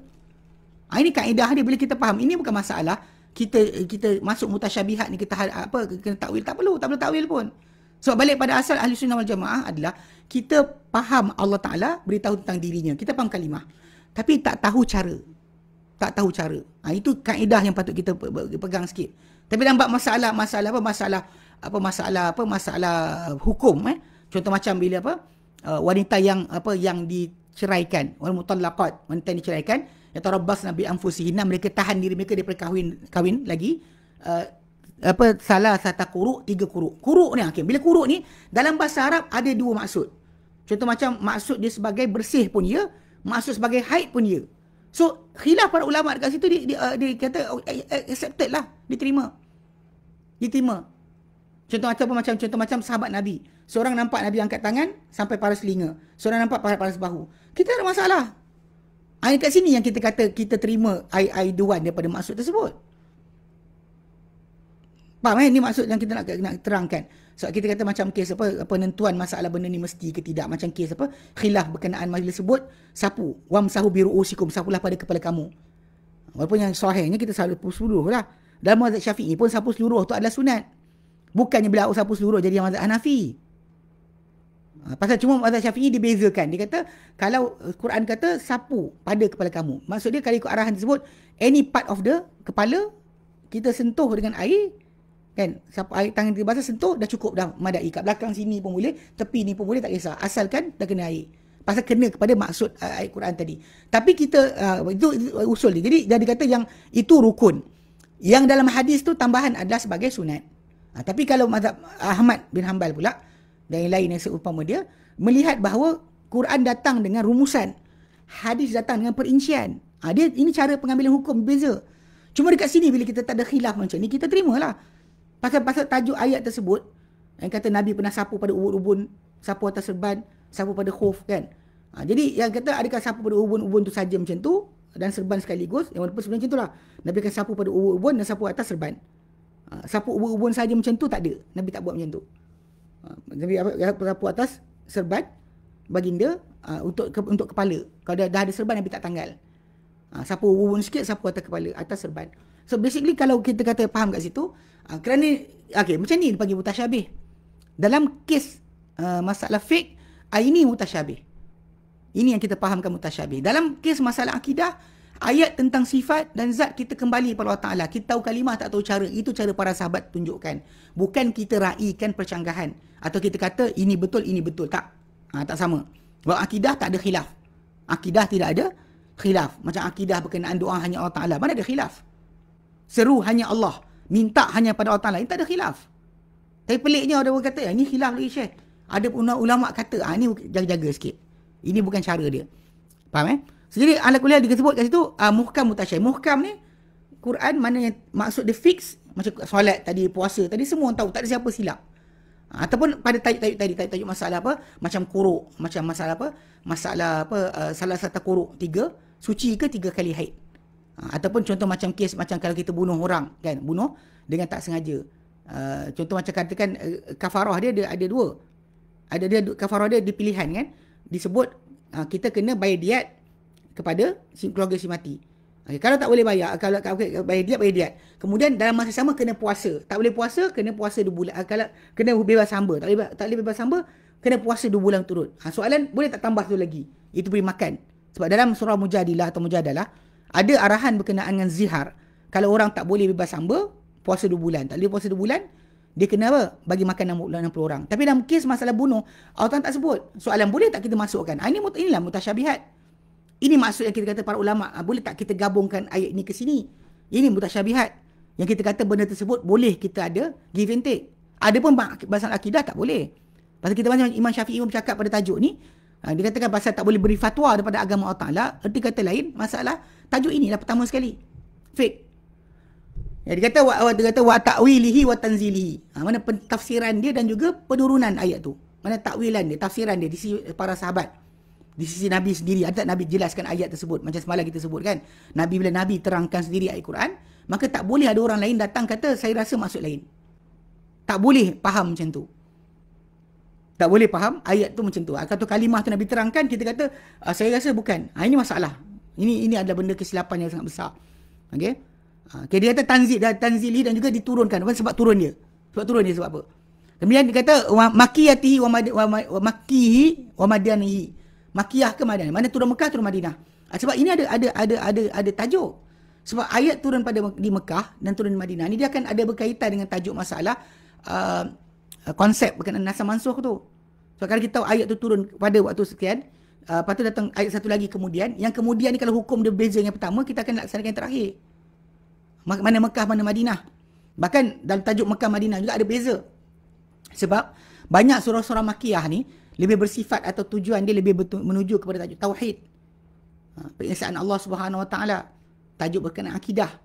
Ini kaedah dia bila kita faham. Ini bukan masalah kita masuk mutasyabihat ni kita kena takwil, tak perlu takwil pun. Sebab balik pada asal Ahli Sunnah wal Jamaah adalah kita faham Allah Ta'ala beritahu tentang dirinya. Kita faham kalimah. Tapi tak tahu cara. Tak tahu cara. Itu kaedah yang patut kita pegang sikit. Tapi dalam masalah hukum, contoh macam bila wanita yang diceraikan, wal mutallaqat, wanita yang diceraikan, yatarabbasna bi anfusihinna, mereka tahan diri mereka daripada kahwin lagi. Salah satu kuruk, 3 kuruk. Kuruk ni, bila kuruk ni dalam bahasa Arab ada 2 maksud. Contoh macam maksud dia sebagai bersih pun ya, maksud sebagai haid pun ya. So khilaf para ulama dekat situ dia kata accepted lah, diterima. Contoh macam sahabat Nabi. Seorang nampak Nabi angkat tangan sampai paras telinga. Seorang nampak paras bahu. Kita tak ada masalah. Kat sini yang kita kata kita terima I1 daripada maksud tersebut. Faham Ini maksud yang kita nak terangkan. Sebab kita kata macam kes penentuan masalah benda ni mesti ke tidak. Macam kes khilaf berkenaan majlis sebut sapu. Wamsahu biru'usikum, sapulah pada kepala kamu. Walaupun yang sahihnya kita sapu seluruh lah. Dalam mazhab Syafi'i pun sapu seluruh tu adalah sunat. Bukannya bila sapu seluruh jadi mazhab Hanafi. Pasal cuma mazhab Syafi'i dibezakan. Dia kata kalau Quran kata sapu pada kepala kamu. Maksud dia kalau ikut arahan tersebut, any part of the kepala kita sentuh dengan air, kan, sapu air tangan kita basah sentuh dah cukup dah madai. Kat belakang sini pun boleh, tepi ni pun boleh, tak kisah. Asalkan dah kena air. Pasal kena kepada maksud ayat Quran tadi. Tapi kita itu usul dia. Jadi dia kata yang itu rukun. Yang dalam hadis tu tambahan adalah sebagai sunat. Tapi kalau mazhab Ahmad bin Hanbal pula dan yang lain yang seumpama dia melihat bahawa Quran datang dengan rumusan, hadis datang dengan perincian. Ini cara pengambilan hukum beza. Cuma dekat sini bila kita tak ada khilaf macam ni, kita terimalah. Pasal tajuk ayat tersebut yang kata Nabi pernah sapu pada ubun-ubun, sapu atas serban, sapu pada khuf, kan. Jadi yang kata adakah sapu pada ubun-ubun tu saja macam tu dan serban sekaligus, yang walaupun sebenarnya macam itulah. Nabi akan sapu pada ubun-ubun dan sapu atas serban. Sapu ubun-ubun saja macam tu tak ada. Nabi tak buat macam tu. Nabi sapu atas serban baginda untuk kepala. Kalau dah ada serban Nabi tak tanggal. Sapu ubun sikit, sapu atas kepala, atas serban. So basically kalau kita kata faham kat situ, kerana macam ni dia panggil mutasyabih. Dalam kes masalah fiqh, ini mutasyabih. Ini yang kita fahamkan mutasyabih. Dalam kes masalah akidah, ayat tentang sifat dan zat kita kembali pada Allah Ta'ala. Kita tahu kalimah, tak tahu cara. Itu cara para sahabat tunjukkan. Bukan kita raikan percanggahan. Atau kita kata ini betul, ini betul. Tak. Tak sama. Sebab akidah tak ada khilaf. Akidah tidak ada khilaf. Macam akidah berkenaan doa hanya Allah Ta'ala. Mana ada khilaf? Seru hanya Allah. Minta hanya pada Allah Ta'ala. Ini tak ada khilaf. Tapi peliknya ada orang kata, ini khilaf lagi Syekh. Ada ulama kata, ini jaga-jaga sikit. Ini bukan cara dia. Faham So, jadi ala kuliah disebut kat situ muhkam mutasyabih. Muhkam ni Quran mana yang maksud dia fix, macam solat tadi, puasa tadi, semua orang tahu, tak ada siapa silap. Ataupun pada tajuk masalah macam kuruk, macam masalah salah satu kuruk 3 suci ke 3 kali haid. Ataupun contoh macam kes macam kalau kita bunuh orang, kan, bunuh dengan tak sengaja. Contoh macam katakan kafarah dia ada 2. Ada dia kafarah dia di pilihan, kan. Disebut kita kena bayar diat kepada keluarga si mati. Okay, kalau tak boleh bayar, kalau bayar diat. Kemudian dalam masa sama kena puasa. Tak boleh puasa, kena puasa 2 bulan. Kalau kena bebas hamba, tak boleh bebas hamba, kena puasa 2 bulan turut. Soalan, boleh tak tambah tu lagi? Itu boleh makan. Sebab dalam surah Mujadilah atau Mujadalah, ada arahan berkenaan dengan zihar. Kalau orang tak boleh bebas hamba, puasa 2 bulan. Tak boleh puasa 2 bulan, dia kena apa? Bagi makan 60 orang. Tapi dalam kes masalah bunuh, Allah tak sebut. Soalan, boleh tak kita masukkan? Inilah mutasyabihat. Ini maksud yang kita kata para ulama'. Boleh tak kita gabungkan ayat ini ke sini? Ini mutasyabihat. Yang kita kata benda tersebut boleh kita ada give and take. Ada pun masalah akidah tak boleh. Pasal kita macam Imam Syafi'i bercakap pada tajuk ni, dia katakan pasal tak boleh beri fatwa daripada agama Allah Ta'ala. Erti kata lain, masalah tajuk inilah pertama sekali. Fake. Dia kata wa ta'wilihi wa tanzilihi. Mana pentafsiran dia dan juga penurunan ayat tu. Mana takwilan dia, tafsiran dia di sisi para sahabat. Di sisi Nabi sendiri, ada tak Nabi jelaskan ayat tersebut? Macam semalam kita sebut kan, bila Nabi terangkan sendiri ayat Quran, maka tak boleh ada orang lain datang kata saya rasa maksud lain. Tak boleh faham macam tu. Tak boleh faham ayat tu macam tu. Kata kalimah tu Nabi terangkan, kita kata saya rasa bukan. Ini masalah. Ini adalah benda kesilapan yang sangat besar. Okey. Dia kata tanzili dan juga diturunkan. Sebab turun dia. Sebab apa? Kemudian dia kata makiyatihi wa makihi wa madanihi. Makiyah ke Madinah. Mana turun Mekah, turun Madinah. Sebab ini ada tajuk. Sebab ayat turun di Mekah dan turun di Madinah ni dia akan ada berkaitan dengan tajuk masalah konsep berkenaan nasakh mansukh tu. Sebab kalau kita tahu ayat tu turun pada waktu sekian, lepas tu datang ayat satu lagi kemudian, yang kemudian ni kalau hukum dia berbeza dengan pertama, kita akan laksanakan yang terakhir. Mana Mekah, mana Madinah. Bahkan dalam tajuk Mekah Madinah juga ada beza. Sebab banyak surah-surah Makiyah ni lebih bersifat atau tujuan dia lebih menuju kepada tajuk tauhid. Pengesaan Allah Subhanahu Wa Taala, tajuk berkenaan akidah.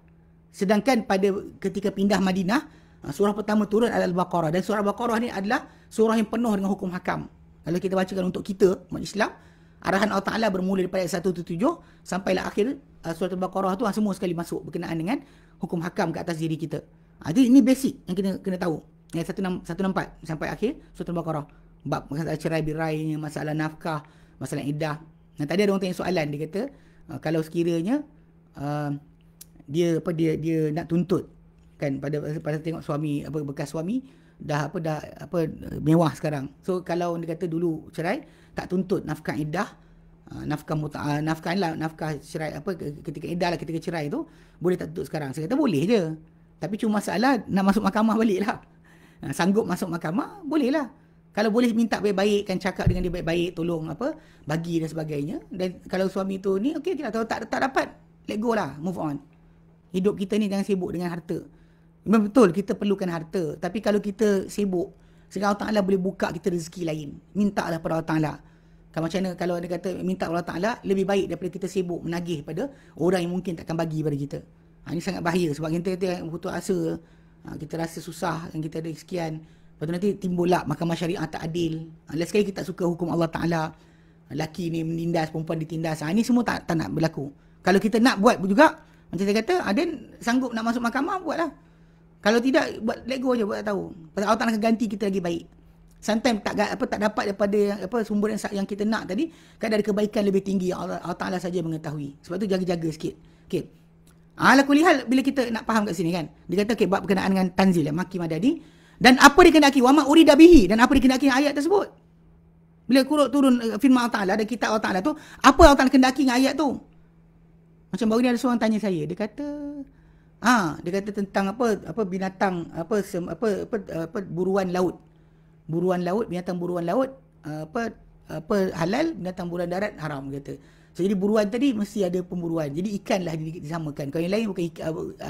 Sedangkan pada ketika pindah Madinah, surah pertama turun adalah Al-Baqarah, dan surah Al-Baqarah ni adalah surah yang penuh dengan hukum hakam. Kalau kita bacakan untuk kita umat Islam, arahan Allah Taala bermula daripada ayat 117 sampailah akhir surah Al-Baqarah tu semua sekali masuk berkenaan dengan hukum hakam ke atas diri kita. Jadi ini basic yang kita kena tahu. Ayat 164 sampai akhir surah Al-Baqarah. Bab masalah cerai berainya, masalah nafkah, masalah iddah. Nah, tadi ada orang tanya soalan, dia kata kalau sekiranya dia nak tuntut kan pada tengok suami bekas suami dah mewah sekarang. So kalau dia kata dulu cerai tak tuntut nafkah iddah, nafkah cerai ketika iddah lah, ketika cerai tu boleh tak tuntut sekarang. Saya kata boleh je. Tapi cuma masalah nak masuk mahkamah baliklah. Sanggup masuk mahkamah bolehlah. Kalau boleh minta baik-baik, kan cakap dengan dia baik-baik, tolong bagi dan sebagainya. Dan kalau suami tu ni okey lah, kalau tak dapat, let go lah, move on. Hidup kita ni jangan sibuk dengan harta. Memang betul kita perlukan harta, tapi kalau kita sibuk, sekarang Allah Ta'ala boleh buka kita rezeki lain. Mintalah pada Allah Ta'ala. Macam mana kalau dia kata minta Allah Ta'ala, lebih baik daripada kita sibuk menagih pada orang yang mungkin takkan bagi pada kita. Ini sangat bahaya sebab kita yang putus asa, kita rasa susah yang kita ada sekian. Lepas tu nanti timbullah mahkamah syariah tak adil. Last sekali kita tak suka hukum Allah Ta'ala. Lelaki ni menindas, perempuan ditindas. Ini semua tak nak berlaku. Kalau kita nak buat juga, macam saya kata, Aden sanggup nak masuk mahkamah, buatlah. Kalau tidak, buat let go je, buat tak tahu. Pasal Allah Ta'ala akan ganti kita lagi baik. Sometimes tak dapat daripada sumber yang kita nak tadi, kan ada kebaikan lebih tinggi yang Allah Ta'ala saja mengetahui. Sebab tu jaga-jaga sikit. Okay. Ala kulihal, bila kita nak faham kat sini kan, dia kata bab berkenaan dengan tanzil, maki madani. Dan apa dikehendaki, wa ma urida bihi, dan apa dikehendaki ayat tersebut. Bila turun firman Allah Ta'ala dan kitab Allah Ta'ala tu, apa Allah Ta'ala kehendaki dengan ayat tu? Macam baru ni ada seorang tanya saya, dia kata tentang binatang buruan laut. Binatang buruan laut halal, binatang buruan darat haram, dia kata. So, jadi buruan tadi mesti ada pemburuan. Jadi ikanlah disamakan. Kalau yang lain bukan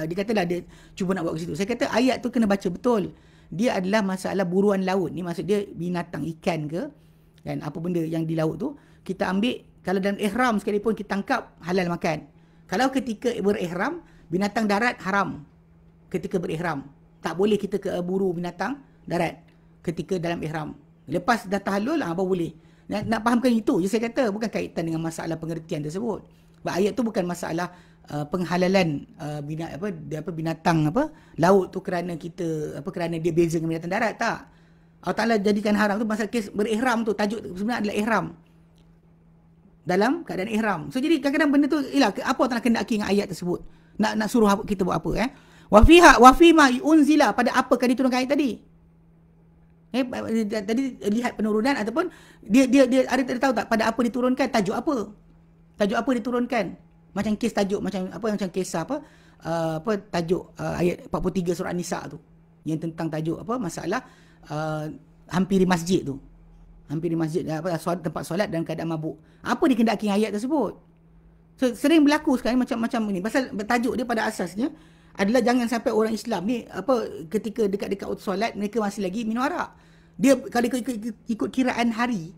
dia katalah dia cuba nak buat ke situ. Saya kata ayat tu kena baca betul. Dia adalah masalah buruan laut. Ni maksud dia binatang ikan ke, dan apa benda yang di laut tu kita ambil. Kalau dalam ihram sekalipun kita tangkap, halal makan. Kalau ketika berihram, binatang darat haram. Ketika berihram tak boleh kita buru binatang darat ketika dalam ihram. Lepas dah tahallul baru boleh. Nak fahamkan itu je saya kata, bukan kaitan dengan masalah pengertian tersebut. Sebab ayat tu bukan masalah penghalalan binatang laut tu kerana kita kerana dia beza dengan binatang darat, tak. Allah Ta'ala jadikan haram tu masalah kes berihram tu, tajuk sebenarnya adalah ihram. dalam keadaan ihram. So jadi kadang-kadang benda tu apa tak nak kendaki dengan ayat tersebut. Nak suruh kita buat apa wa fi ma unzila, pada apakah diturunkan ayat tadi. Tadi lihat penurunan ataupun dia ada tahu tak pada apa diturunkan, tajuk apa diturunkan. Macam kes tajuk macam kisah tajuk ayat 43 surah An-Nisa tu yang tentang tajuk masalah hampiri masjid tu. Hampiri masjid tempat solat dalam keadaan mabuk. Apa dikendaki ayat tersebut? So, sering berlaku sekarang macam ni. Pasal tajuk dia pada asasnya adalah jangan sampai orang Islam ni ketika dekat-dekat solat mereka masih lagi minum arak. Dia kalau ikut kiraan hari,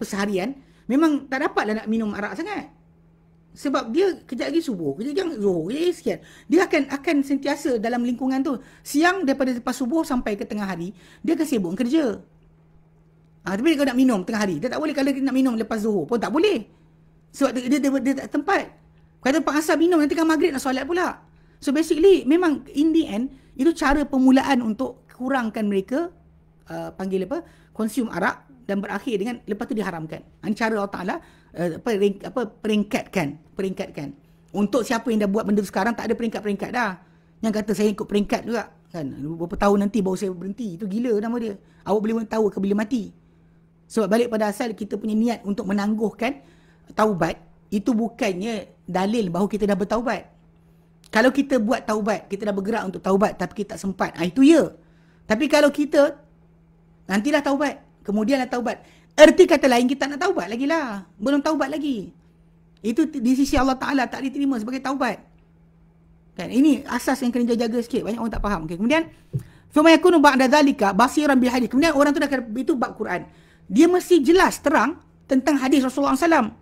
seharian, memang tak dapatlah nak minum arak sangat. Sebab dia kejap lagi subuh, kejap lagi zuhur, kejap lagi sekian. Dia akan sentiasa dalam lingkungan tu. Siang daripada lepas subuh sampai ke tengah hari, dia akan sibuk kerja. Tapi kalau nak minum tengah hari, dia tak boleh. Kalau dia nak minum lepas zuhur pun tak boleh. Sebab dia tak tempat. Kata Pak Asar minum, nanti kan maghrib nak solat pula. So basically, memang in the end, itu cara permulaan untuk kurangkan mereka, consume arak dan berakhir dengan, lepas tu diharamkan. Ini cara Allah Ta'ala peringkatkan. Untuk siapa yang dah buat benda tu sekarang, tak ada peringkat-peringkat dah. Yang kata saya ikut peringkat juga. Kan? Berapa tahun nanti baru saya berhenti. Itu gila nama dia. Awak boleh tahu ke bila mati. Sebab balik pada asal kita punya niat untuk menangguhkan taubat, itu bukannya dalil bahawa kita dah bertaubat. Kalau kita buat taubat, kita dah bergerak untuk taubat tapi kita tak sempat, itu ya. Tapi kalau kita nantilah taubat, kemudianlah taubat, erti kata lain kita nak taubat lagi lah. Belum taubat lagi. Itu di sisi Allah Ta'ala tak diterima sebagai taubat. Kan? Ini asas yang kena jaga sikit. Banyak orang tak faham. Okay. Kemudian, ثُمَّ يَكُونُ بَعْدَ ذَلِكَ بَصِيرًا بِالْحَدِيثِ. Kemudian orang tu dah kata, itu bab Quran. Dia mesti jelas, terang tentang hadis Rasulullah SAW.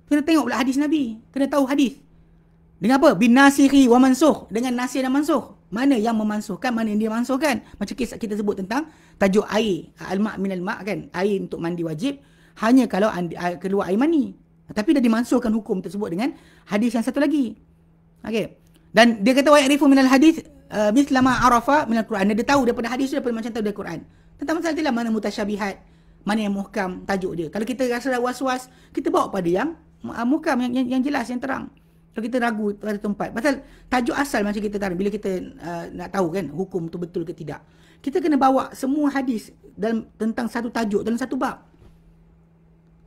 Kena tengok pula hadis Nabi. Kena tahu hadis. Dengan apa? Bin-nasikhi wa mansukh. Dengan nasih dan mansukh. Mana yang memansuhkan, mana yang dia mansuhkan. Macam kisah kita sebut tentang tajuk air. Al-ma' minal ma' kan. Air untuk mandi wajib. Hanya kalau keluar air mani. Tapi dah dimansuhkan hukum tersebut dengan hadis yang satu lagi. Okey. Dan dia kata wa ya'rifu minal hadis mithla ma arafa minal Quran. Dia tahu daripada hadis tu, daripada macam tahu dari Quran. Tentang masalah itulah mana mutasyabihat, mana yang muhkam tajuk dia. Kalau kita rasa was-was, kita bawa pada yang muhkam, yang jelas, yang terang. Kalau kita ragu pada tempat. Pasal tajuk asal macam kita tahu, bila kita nak tahu kan hukum tu betul ke tidak, kita kena bawa semua hadis tentang satu tajuk dalam satu bab.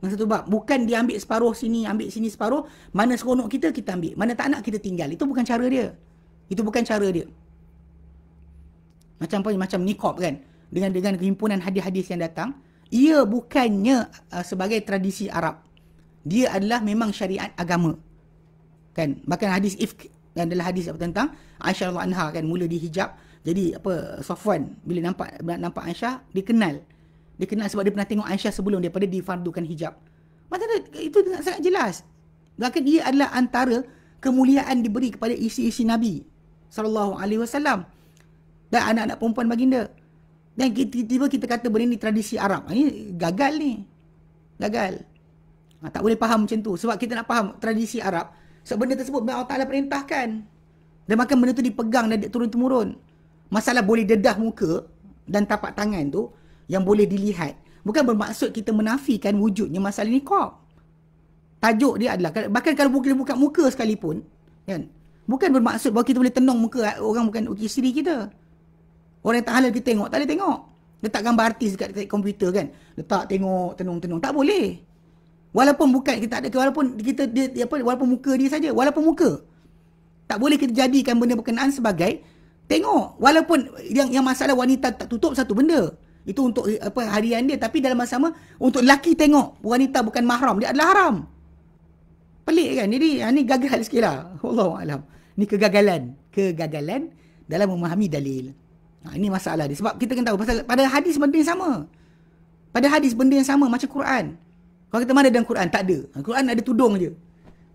Dalam satu bab. Bukan dia ambil separuh sini, ambil sini separuh. Mana seronok kita ambil. Mana tak nak kita tinggal. Itu bukan cara dia. Macam niqab kan. Dengan himpunan hadis-hadis yang datang. Ia bukannya sebagai tradisi Arab. Dia adalah memang syariat agama. Kan? Bahkan hadis ifk adalah hadis tentang Aisyah radhiyallahu anha kan, mula dihijab. Jadi Safwan bila nampak Aisyah, dikenal sebab dia pernah tengok Aisyah sebelum daripada difardukan hijab. Maksudnya itu sangat jelas. Bahkan dia adalah antara kemuliaan diberi kepada isi-isi Nabi sallallahu alaihi wasallam dan anak-anak perempuan baginda. Dan tiba-tiba kita kata benda ni tradisi Arab. Ini gagal ni. Gagal. Tak boleh faham macam tu. Sebab kita nak faham tradisi Arab, sebab benda tersebut Allah Ta'ala perintahkan. Dan maka benda tu dipegang dan turun-temurun. Masalah boleh dedah muka dan tapak tangan tu yang boleh dilihat. Bukan bermaksud kita menafikan wujudnya masalah niqab. Tajuk dia adalah, bahkan kalau kita buka muka sekalipun, kan, bukan bermaksud bahawa kita boleh tenung muka orang, bukan isteri kita. Orang yang tak halal kita tengok, tak boleh tengok. Letak gambar artis dekat komputer kan. Letak tengok, tenung-tenung. Tak boleh. Walaupun bukan kita ada, walaupun muka dia saja, walaupun muka. Tak boleh kita jadikan benda berkenaan sebagai tengok. Walaupun yang masalah wanita tak tutup satu benda. Itu untuk harian dia, tapi dalam masa sama untuk lelaki tengok wanita bukan mahram, dia adalah haram. Pelik kan? Jadi ni gagal sikitlah. Wallahu alam. Ni kegagalan dalam memahami dalil. Ini masalah dia. Sebab kita kena tahu pasal pada hadis benda yang sama. Pada hadis benda yang sama macam Quran. Kalau kita mana dalam Quran, tak ada. Quran ada tudung je.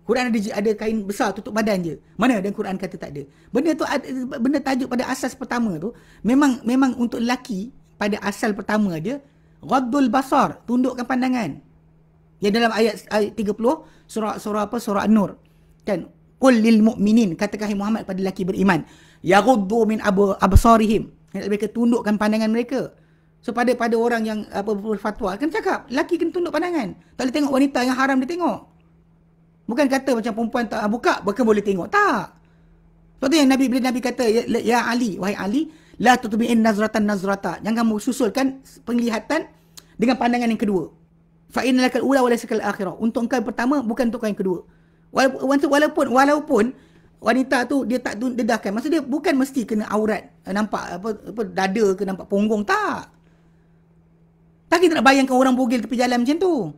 Quran ada kain besar tutup badan je. Mana dalam Quran kata tak ada. Benda tajuk pada asas pertama tu memang untuk lelaki pada asal pertama dia ghaddul basar, tundukkan pandangan. Yang dalam ayat 30 surah An-Nur. Kan? Qul lil mu'minin, katakan Muhammad pada lelaki beriman, yaghuddu min absarihim. Mereka tundukkan pandangan mereka. So pada orang yang berfatwa kan cakap lelaki kena tunduk pandangan. Tak boleh tengok wanita yang haram dia tengok. Bukan kata macam perempuan tak buka bukan boleh tengok. Tak. Sebab tu yang bila Nabi kata ya Ali, wahai Ali, la tutbi'in nazratan nazrata. Jangan kamu susulkan penglihatan dengan pandangan yang kedua. Fa innal ula wa laysa kal akhirah. Untuk engkau yang pertama bukan untuk engkau yang kedua. Walaupun wanita tu dia tak dedahkan. Maksud dia bukan mesti kena aurat, nampak apa dada ke nampak punggung, tak. Tak kita nak bayangkan orang bogel tepi jalan macam tu.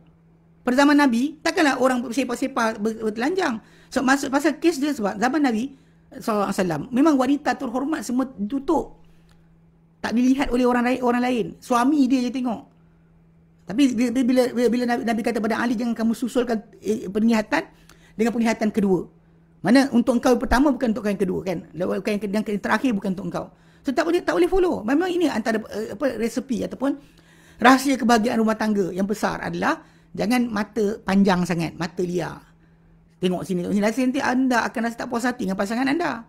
Pada zaman Nabi, takkanlah orang sepa-sepa bertelanjang. So maksud pasal kes dia sebab zaman Nabi SAW memang wanita terhormat semua tutup. Tak dilihat oleh orang lain. Suami dia je tengok. Tapi bila Nabi kata pada Ali, jangan kamu susulkan penglihatan dengan penglihatan kedua. Mana untuk engkau yang pertama bukan untuk engkau yang kedua kan. Yang terakhir bukan untuk engkau. So tak boleh follow. Memang ini antara resepi ataupun rahsia kebahagiaan rumah tangga yang besar adalah jangan mata panjang sangat, mata liar. Tengok sini, nanti anda akan rasa tak puas hati dengan pasangan anda.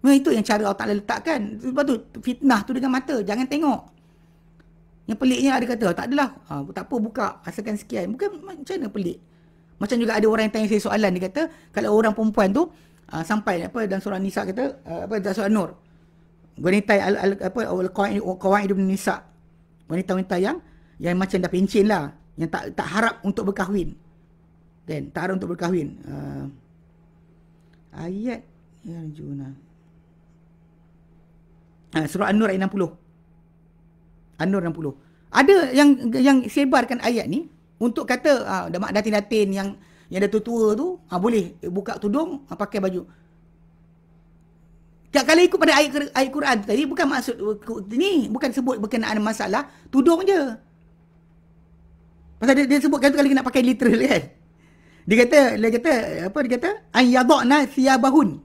Memang itu yang cara Allah Ta'ala letakkan. Sebab tu fitnah tu dengan mata, jangan tengok. Yang peliknya ada kata, tak adalah, tak apa buka, asalkan sekian. Bukan macam mana pelik. Macam juga ada orang yang tanya saya soalan, dia kata, kalau orang perempuan tu, sampai dalam surah Nisa kata, dalam surah Nur, wanita al-qawaidun nisa, wanita-wanita yang macam dah pencen lah, yang tak harap untuk berkahwin. Dan tak harap untuk berkahwin. Ayat yang Juna. Surah An-Nur ayat 60. An-Nur 60. Ada yang sebarkan ayat ni untuk kata dah mak datin-datin yang dah tua-tua tu boleh buka tudung, pakai baju. Kalau ikut pada ayat Quran tadi, bukan maksud ni, bukan sebut berkenaan masalah tudung je. Pasal dia sebutkan tu kalau nak pakai literal kan. Dia kata an yadna thiyabahun.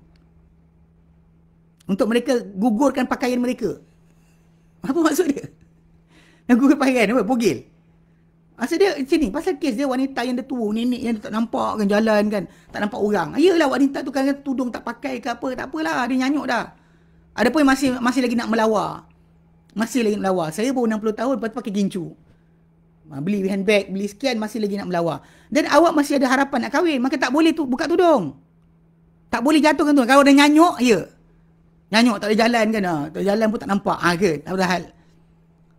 Untuk mereka gugurkan pakaian mereka. Apa maksud dia? Nak gugur pakaian apa? Bogel. Maksud dia macam ni, pasal kes dia wanita yang dah tua, nenek yang tak nampak kan jalan kan, tak nampak orang. Iyalah wanita tu kan tudung tak pakai ke apa, tak apalah, dia nyanyuk dah. Ada pun masih lagi nak melawar. Masih lagi nak melawar. Saya baru 60 tahun lepas tu pakai gincu. Beli handbag, beli sekian, masih lagi nak melawar. Dan awak masih ada harapan nak kahwin, maka tak boleh tu buka tudung. Tak boleh jatuhkan tudung. Kalau dah nyanyuk, ya. Nyanyuk tak boleh jalan kan. Tak jalan pun tak nampak. Ke? Tak ada hal.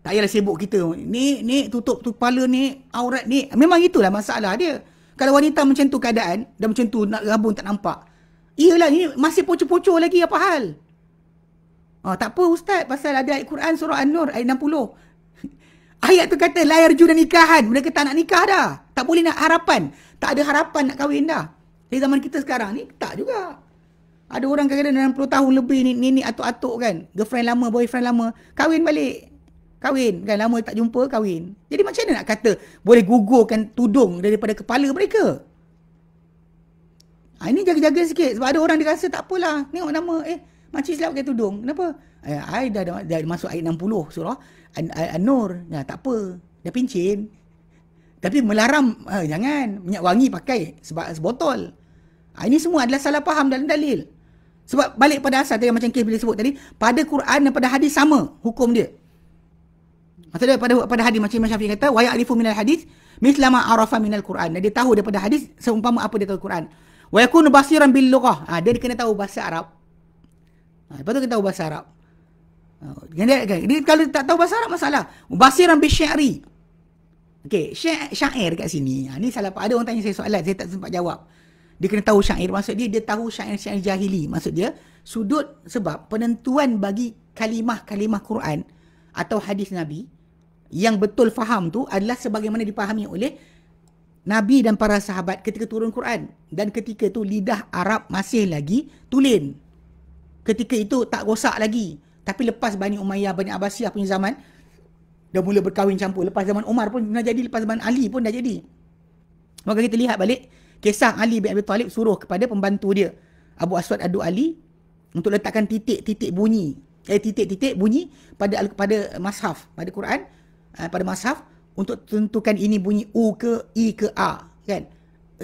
Tak payahlah sibuk kita. Ni tutup tu kepala ni, aurat ni. Memang itulah masalah dia. Kalau wanita macam tu keadaan, dan macam tu nak gabung tak nampak. Iyalah, ni masih pocor-pocor lagi apa hal? Tak apa Ustaz, pasal ada ayat Quran surah An-Nur ayat 60. Ayat tu kata la yarjuna nikahan. Mereka tak nak nikah dah. Tak boleh nak harapan. Tak ada harapan nak kahwin dah. Di zaman kita sekarang ni, tak juga. Ada orang kadang-kadang 60 tahun lebih ni atuk-atuk kan. Girlfriend lama, boyfriend lama. Kahwin balik. Kahwin. Kan lama tak jumpa, kahwin. Jadi macam mana nak kata boleh gugurkan tudung daripada kepala mereka? Ini jaga-jaga sikit. Sebab ada orang dia rasa tak apalah. Tengok nama, makcik silap pakai tudung. Kenapa? I dah masuk ayat 60 surah An-Nur. Tak apa. Dah pincin. Tapi melarang, jangan. Minyak wangi pakai sebotol. Ini semua adalah salah faham dalam dalil. Sebab balik pada asal tadi, macam kes bila sebut tadi, pada Quran dan pada hadis sama hukum dia. Maksudnya pada hadis macam Imam Syafi'i kata, wa ya'rifu minal hadis misla ma arafa minal Quran. Dia tahu daripada hadis seumpama apa dia tahu Quran. Wa yakunu basiran bil lughah. Dia kena tahu bahasa Arab. Lepas tu kita tahu bahasa Arab. Dia kalau tak tahu bahasa Arab masalah. Basiran bil syi'ri. Okey, syair kat sini. Ni salah. Ada orang tanya saya soalan, saya tak sempat jawab. Dia kena tahu syair. Maksud dia tahu syair-syair jahili. Maksud dia sudut sebab penentuan bagi kalimah-kalimah Quran atau hadis Nabi yang betul faham tu adalah sebagaimana dipahami oleh Nabi dan para sahabat ketika turun Quran. Dan ketika tu lidah Arab masih lagi tulen. Ketika itu tak rosak lagi. Tapi lepas Bani Umayyah, Bani Abbasiyah punya zaman, dah mula berkahwin campur. Lepas zaman Umar pun dah jadi. Lepas zaman Ali pun dah jadi. Maka kita lihat balik kisah Ali bin Abi Talib suruh kepada pembantu dia, Abu Aswad Adu Ali, untuk letakkan titik-titik bunyi. Titik-titik bunyi pada mashaf, pada Quran, pada mashaf, untuk tentukan ini bunyi U ke I ke A. Kan?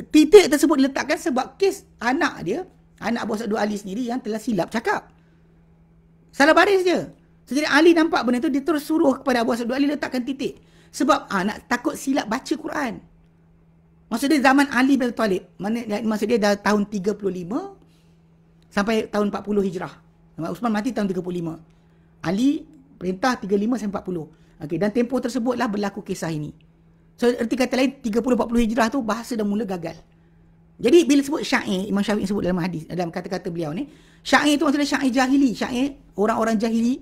Titik tersebut diletakkan sebab kes anak dia, anak Abu Aswad Adu Ali sendiri yang telah silap cakap. Salah baris je. So, jadi Ali nampak benda tu, dia terus suruh kepada Abu Asad, Ali letakkan titik. Sebab nak takut silap baca Quran. Maksud dia zaman Ali bin Talib, maksud dia dah tahun 35 sampai tahun 40 Hijrah. Uthman mati tahun 35. Ali perintah 35 sampai 40. Okey, dan tempoh tersebutlah berlaku kisah ini. So, erti kata lain 30-40 Hijrah tu bahasa dah mula gagal. Jadi bila sebut syair, Imam Syafi'i sebut dalam hadis, dalam kata-kata beliau ni, syair tu maksudnya syair jahili, syair orang-orang jahili,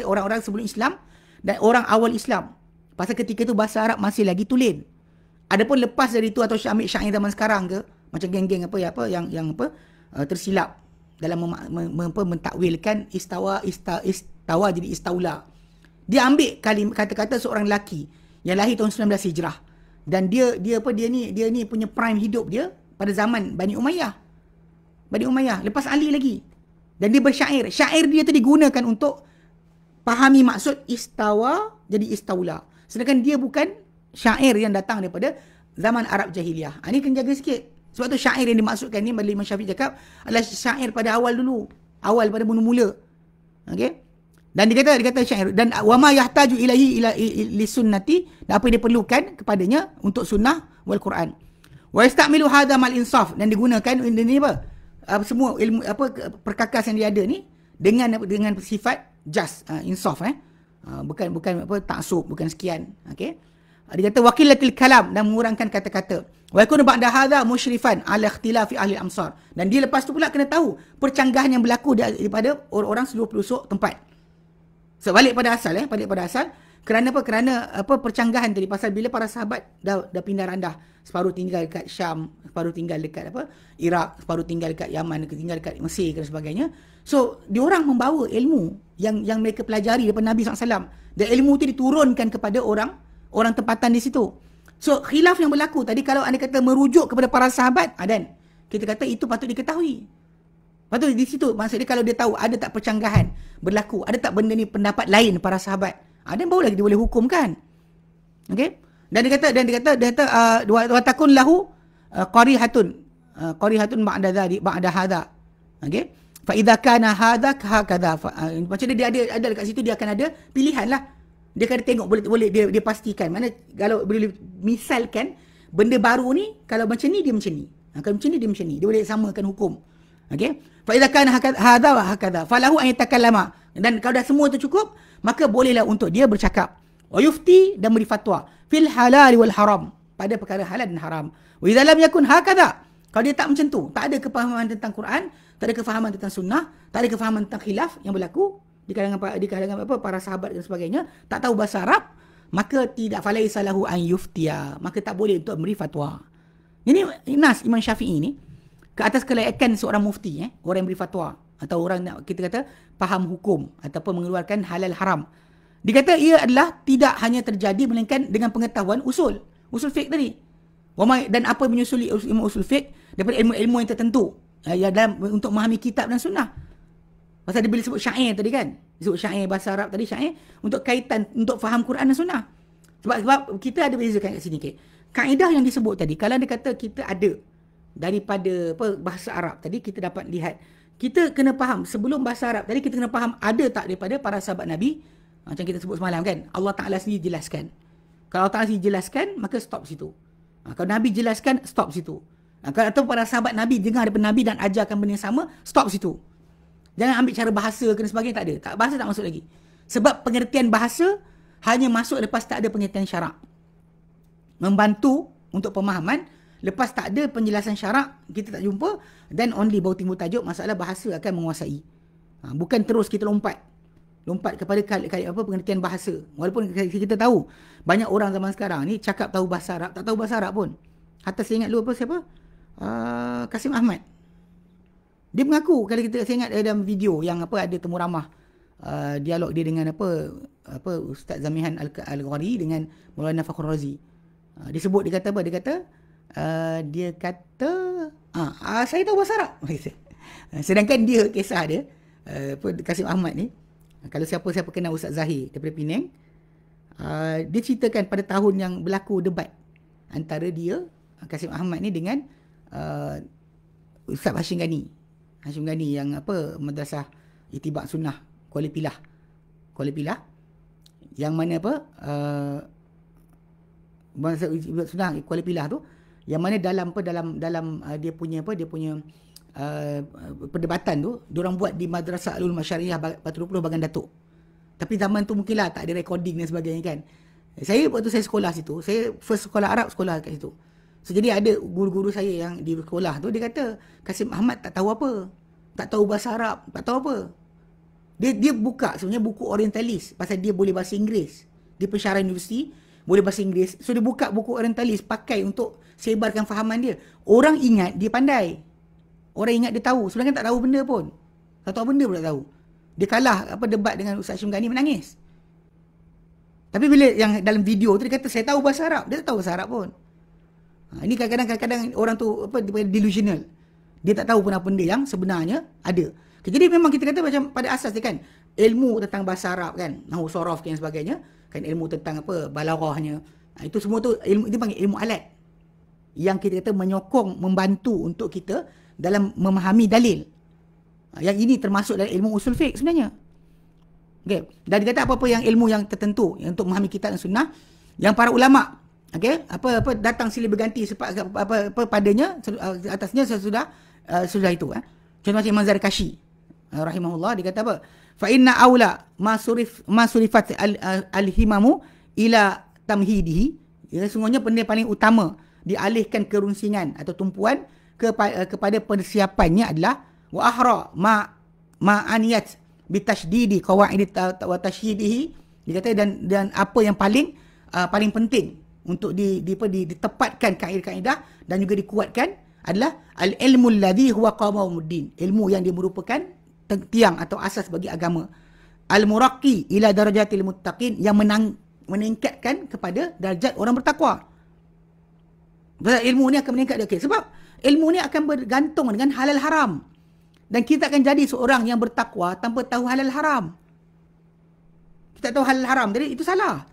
orang-orang sebelum Islam dan orang awal Islam. Pasal ketika tu bahasa Arab masih lagi tulen. Adapun lepas dari itu atau ambil syair zaman sekarang ke, macam geng-geng yang tersilap dalam mentakwilkan istawa jadi istaula. Dia ambil kata-kata seorang lelaki yang lahir tahun 19 Hijrah, dan dia ni punya prime hidup dia pada zaman Bani Umayyah lepas Ali lagi, dan dia bersyair. Syair dia tu digunakan untuk pahami maksud istawa jadi istaula, sedangkan dia bukan syair yang datang daripada zaman Arab Jahiliyah. Ini kena jaga sikit. Sebab tu syair yang dimaksudkan ni, Imam Syafi'i cakap adalah syair pada awal dulu, awal pada mula-mula. Okey. Dan dia kata syair, dan wama yahtaju ilaihi li sunnati, dan apa yang diperlukan kepadanya untuk sunnah wal Quran. Wa yastamilu hadha mal insaf, dan digunakan ini semua ilmu perkakas yang dia ada ni dengan sifat just, insaf, bukan taksub, bukan sekian. Okey. Dia kata wakilatil kalam, dan mengurangkan kata-kata. Wa yakunu ba'da hadha musyrifan ala ikhtilafi ahli amsar, dan dia lepas tu pula kena tahu percanggahan yang berlaku daripada orang-orang seluruh pelosok tempat. So, balik pada asal, kerana percanggahan tadi, pasal bila para sahabat dah pindah randah, separuh tinggal dekat Syam, separuh tinggal dekat Iraq, separuh tinggal dekat Yaman, tinggal dekat Mesir dan sebagainya. So, diorang membawa ilmu yang mereka pelajari daripada Nabi SAW, dan ilmu itu diturunkan kepada orang tempatan di situ. So, khilaf yang berlaku tadi, kalau anda kata merujuk kepada para sahabat, dan kita kata itu patut diketahui. Patut di situ, maksudnya kalau dia tahu ada tak percanggahan berlaku, ada tak benda ni pendapat lain para sahabat, dan baru lagi dia boleh hukumkan. Okey. Dan dia kata wa takun lahu qarihatun ba'da hadha. Okey. Fa idza kana hadha hakadha, macam dia ada dekat situ, dia akan ada pilihan lah. Dia akan tengok, boleh dia pastikan. Mana kalau boleh misalkan benda baru ni, kalau macam ni dia macam ni, kalau macam ni dia macam ni, dia boleh samakan hukum. Okey. Fa idza kana hadha wa hakadha falahu an yatakallama, dan kalau dah semua tu cukup, maka bolehlah untuk dia bercakap. Wa yufti, dan beri fatwa fil halal wal haram, pada perkara halal dan haram. Wa idza lam yakun hakadha, kalau dia tak macam tu, tak ada kefahaman tentang Quran, tak ada kefahaman tentang sunnah, tak ada kefahaman tentang khilaf yang berlaku di kalangan para sahabat dan sebagainya, tak tahu bahasa Arab, maka tidak falaisa lahu an yuftiya, maka tak boleh untuk memberi fatwa. Ini nas Imam Syafi'i ni ke atas kelayakan seorang mufti, orang yang beri fatwa, atau orang kita kata faham hukum ataupun mengeluarkan halal haram. Dikata ia adalah tidak hanya terjadi melainkan dengan pengetahuan usul fiqh tadi. Dan apa menyusuli usul fiqh daripada ilmu-ilmu yang tertentu, dalam untuk memahami kitab dan sunnah. Pasal dia bila sebut syair tadi kan, disebut syair bahasa Arab tadi, syair untuk kaitan untuk faham Quran dan sunnah. Sebab kita ada bezakan kat sini. Kaedah yang disebut tadi, kalau dia kata kita ada daripada bahasa Arab tadi, kita dapat lihat, kita kena faham sebelum bahasa Arab tadi, kita kena faham ada tak daripada para sahabat Nabi, macam kita sebut semalam kan, Allah Ta'ala sendiri jelaskan. Kalau Allah Ta'ala sendiri jelaskan, maka stop situ. Kalau Nabi jelaskan, stop situ. Atau para sahabat Nabi dengar daripada Nabi dan ajarkan benda yang sama, stop situ. Jangan ambil cara bahasa dan sebagainya, tak ada. Bahasa tak masuk lagi. Sebab pengertian bahasa hanya masuk lepas tak ada pengertian syarak. Membantu untuk pemahaman. Lepas tak ada penjelasan syarak, kita tak jumpa, dan only baru timbul tajuk masalah bahasa akan menguasai. Bukan terus kita lompat kepada pengertian bahasa. Walaupun kita tahu banyak orang zaman sekarang ni cakap tahu bahasa Arab, tak tahu bahasa Arab pun. Hatta saya ingat dulu siapa? Kasim Ahmad. Dia mengaku, kalau saya ingat dalam video yang ada temu ramah, dialog dia dengan Ustaz Zamihan Al-Ghari dengan Maulana Fakhrul Razi. Dia sebut, dia kata apa? Dia kata saya tahu bahasa Arab. Sedangkan dia, kisah dia, Kasim Ahmad ni, kalau siapa kenal Ustaz Zahir daripada Penang, dia ceritakan pada tahun yang berlaku debat antara dia, Kasim Ahmad ni, dengan Ustaz Hashim Ghani yang Madrasah Itibak Sunnah Kuala Kuala Pilah. Yang mana apa? Sunnah Kuala Pilah tu, yang mana dalam dia punya perdebatan tu, diorang buat di Madrasah Al-Ulum Syariah Batu 20 Bagan Datuk. Tapi zaman tu mungkinlah tak ada recording dan sebagainya kan. Waktu saya sekolah situ, saya first sekolah Arab sekolah kat situ. So, jadi ada guru-guru saya yang di sekolah tu, dia kata Kasim Ahmad tak tahu apa. Tak tahu bahasa Arab, tak tahu apa. Dia buka sebenarnya buku orientalis pasal dia boleh bahasa Inggeris. Dia pensyarah universiti, boleh bahasa Inggeris. So dia buka buku orientalis pakai untuk sebarkan fahaman dia. Orang ingat dia pandai. Orang ingat dia tahu. Sebenarnya tak tahu benda pun. Tak tahu benda pun tak tahu. Dia kalah debat dengan Ustaz Hashim Ghani, menangis. Tapi bila yang dalam video tu dia kata saya tahu bahasa Arab, dia tak tahu bahasa Arab pun. Ini kadang-kadang orang tu delusional. Dia tak tahu pun apa benda yang sebenarnya ada. Jadi memang kita kata macam pada asas dia kan, ilmu tentang bahasa Arab kan, nahwu sorof dan sebagainya, kan ilmu tentang balaghahnya. Itu semua tu ilmu, dia panggil ilmu alat. Yang kita kata menyokong, membantu untuk kita dalam memahami dalil. Yang ini termasuk dalam ilmu usul fiqh sebenarnya. Okay. Dan dia kata apa-apa yang ilmu yang tertentu yang untuk memahami kitab dan sunnah, yang para ulama apa datang silih berganti padanya atasnya sudah itu. Contoh macam Imam Zarkashi rahimahullah, dia kata apa? Fa inna aula ma surifat al-himamu ila tamhidihi. Sesungguhnya benda paling utama dialihkan kerunsingan atau tumpuan kepada persiapannya adalah wa ahra ma aniyat bitashdidi qawaid wa tashyidihi. Dia kata dan apa yang paling penting untuk ditepatkan kaedah-kaedah dan juga dikuatkan adalah al-ilmu alladhi huwa qawamumuddin, ilmu yang dia merupakan tiang atau asas bagi agama. Al-muraqqi ila darajatil muttaqin, yang meningkatkan kepada darjat orang bertakwa. Ilmu ni akan meningkat dia. Sebab ilmu ni akan bergantung dengan halal haram. Dan kita akan jadi seorang yang bertakwa tanpa tahu halal haram. Kita tahu halal haram, jadi itu salah.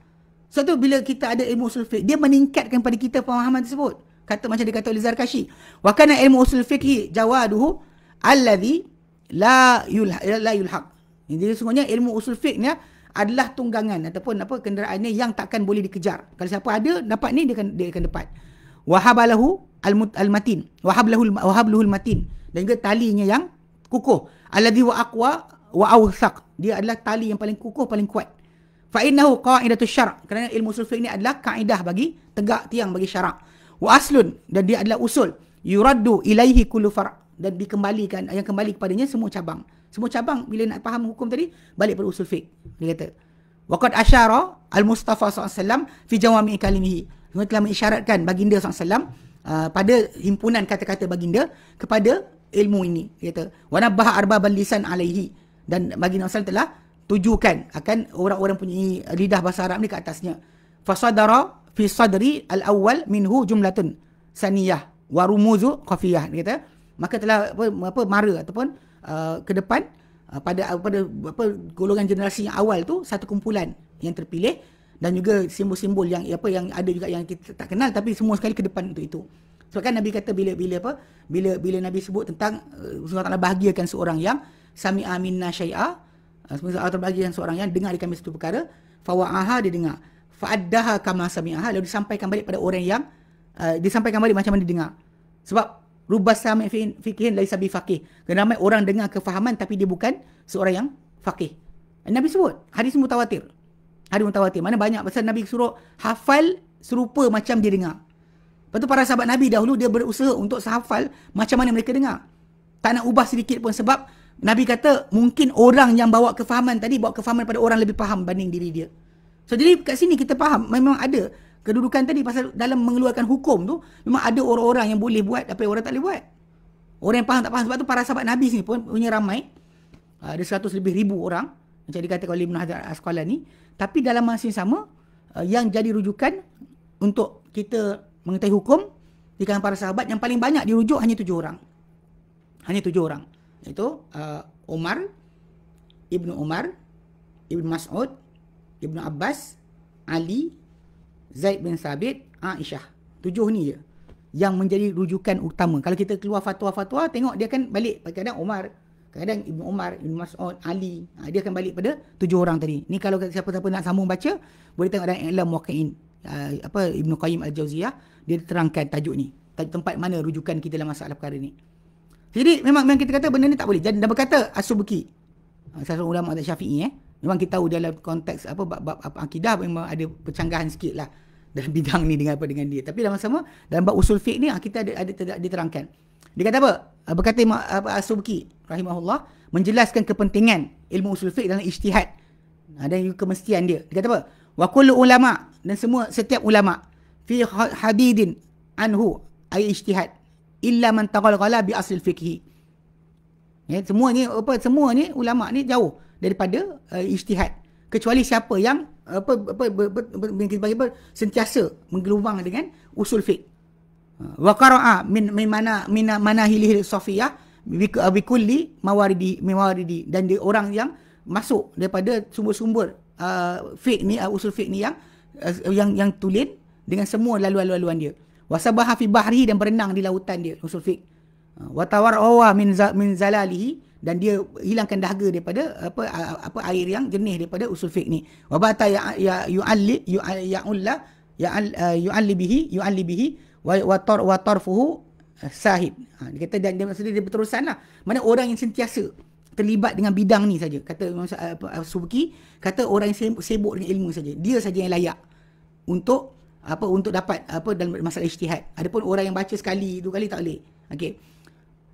Sebab tu bila kita ada ilmu usul fiqh, dia meningkatkan pada kita pemahaman tersebut. Macam dia kata oleh Zarkashi, wa kana ilmu usul fiqh jawaduhu alladhi la yulhaq. Jadi sesungguhnya ilmu usul fiqh ni adalah tunggangan ataupun kenderaannya yang takkan boleh dikejar. Kalau siapa ada dapat ni, dia akan dapat. Wahabalahu al-matin, wahabluhul matin, dan juga talinya yang kukuh. Alladhi wa aqwa wa awsaq, dia adalah tali yang paling kukuh, paling kuat. Fa innahu qa'idatus syara', kerana ilmu usul fiqh ni adalah kaedah bagi tegak tiang bagi syarak. Wa aslun, dan dia adalah usul. Yuraddu ilaihi kullu far', dan dikembalikan, yang kembali kepadanya semua cabang. Semua cabang bila nak faham hukum tadi balik pada usul fiqh. Dia kata waqad asyara al-Mustafa SAW fi jawami' kalimihi, dia telah mengisyaratkan baginda SAW pada himpunan kata-kata baginda kepada ilmu ini. Dia kata wa nabbaha arbabal lisan alaihi, dan baginda SAW telah tujukan akan orang-orang punya lidah bahasa Arab ni ke atasnya. Fasadara fi sadri al-awwal minhu jumlatun saniyah wa rumuzu khafiyah. Dia kata maka telah mara ataupun ke depan pada golongan generasi yang awal tu satu kumpulan yang terpilih, dan juga simbol-simbol yang ada juga yang kita tak kenal, tapi semua sekali ke depan untuk itu. Sebab kan Nabi kata bila Nabi sebut tentang Allah Taala bahagiakan seorang yang sami'a minna syai'a, Allah terbahagiakan seorang yang dengar dari kami satu perkara, fawa'aha, dia dengar, fa'addaha kama sami'aha, lalu disampaikan balik pada orang yang disampaikan balik macam mana dia dengar. Sebab rubas sami' fiqhin laisa bi faqih, kerana ramai orang dengar kefahaman tapi dia bukan seorang yang faqih. Nabi sebut hadis mutawatir. Hadis mutawatir mana banyak pasal Nabi suruh hafal serupa macam dia dengar. Lepas tu para sahabat Nabi dahulu dia berusaha untuk sehafal macam mana mereka dengar. Tak nak ubah sedikit pun, sebab Nabi kata mungkin orang yang bawa kefahaman tadi bawa kefahaman pada orang lebih faham banding diri dia. So jadi kat sini kita faham memang ada kedudukan tadi pasal dalam mengeluarkan hukum tu memang ada orang-orang yang boleh buat apa yang orang tak boleh buat. Orang yang faham tak faham. Sebab tu para sahabat Nabi sini pun punya ramai, ada 100 lebih ribu orang macam dikatakan oleh Ibn Hajar Asqalani. Tapi dalam masa yang sama, yang jadi rujukan untuk kita mengetahui hukum di kalangan para sahabat yang paling banyak dirujuk hanya 7 orang. Hanya 7 orang. Iaitu Umar, Ibn Mas'ud, Ibn Abbas, Ali, Zaid bin Sabit, Aisyah. 7 ni je yang menjadi rujukan utama. Kalau kita keluar fatwa-fatwa, tengok dia kan balik. Kadang-kadang Umar, Kadang Ibnu Umar, Ibnu Mas'ud, Ali, dia akan balik pada 7 orang tadi. Ni kalau siapa-siapa nak sambung baca, boleh tengok dalam I'lam Muwaqqi'in. Ibnu Qayyim Al-Jauziyah, dia terangkan tajuk ni. Tempat mana rujukan kita dalam masalah perkara ni. Jadi memang kita kata benda ni tak boleh. Dan berkata As-Subki, salah seorang ulama Syafi'i, memang kita tahu dalam konteks bab akidah memang ada percanggahan sikit lah dalam bidang ni dengan dia. Tapi dalam sama dalam bab usul fiqh ni kita ada diterangkan. Dia kata apa? Berkata As-Subki rahimahullah menjelaskan kepentingan ilmu usul fiqh dalam ijtihad. Dan kemestian dia. Dia kata apa? Wa kullu ulama, dan setiap ulama fi hadidin anhu ay ijtihad illa man taghalghala bi asl fiqh. Semua ni ulama ni jauh daripada ijtihad, kecuali siapa yang sentiasa menggelumang dengan usul fiqh. Wa qara'a min manahilih safiyah bi kulli mawaridi, dan dia orang yang masuk daripada sumber-sumber fiqh ni, usul fiqh ni yang tulen dengan semua laluan-laluan dia. Wasabaha fi bahri, dan berenang di lautan dia usul fiqh. Wa tawarrawa min zalalihi, dan dia hilangkan dahaga daripada air yang jernih daripada usul fiqh ni. Wa bata yu'alli bihi wa tarfuhu sahid. Dia kata dia maksudnya dia berterusan lah. Mana orang yang sentiasa terlibat dengan bidang ni saja. Kata Subki, kata orang yang sibuk dengan ilmu saja. Dia saja yang layak untuk dapat dalam masalah ijtihad. Adapun orang yang baca sekali, 2 kali tak boleh. Okey.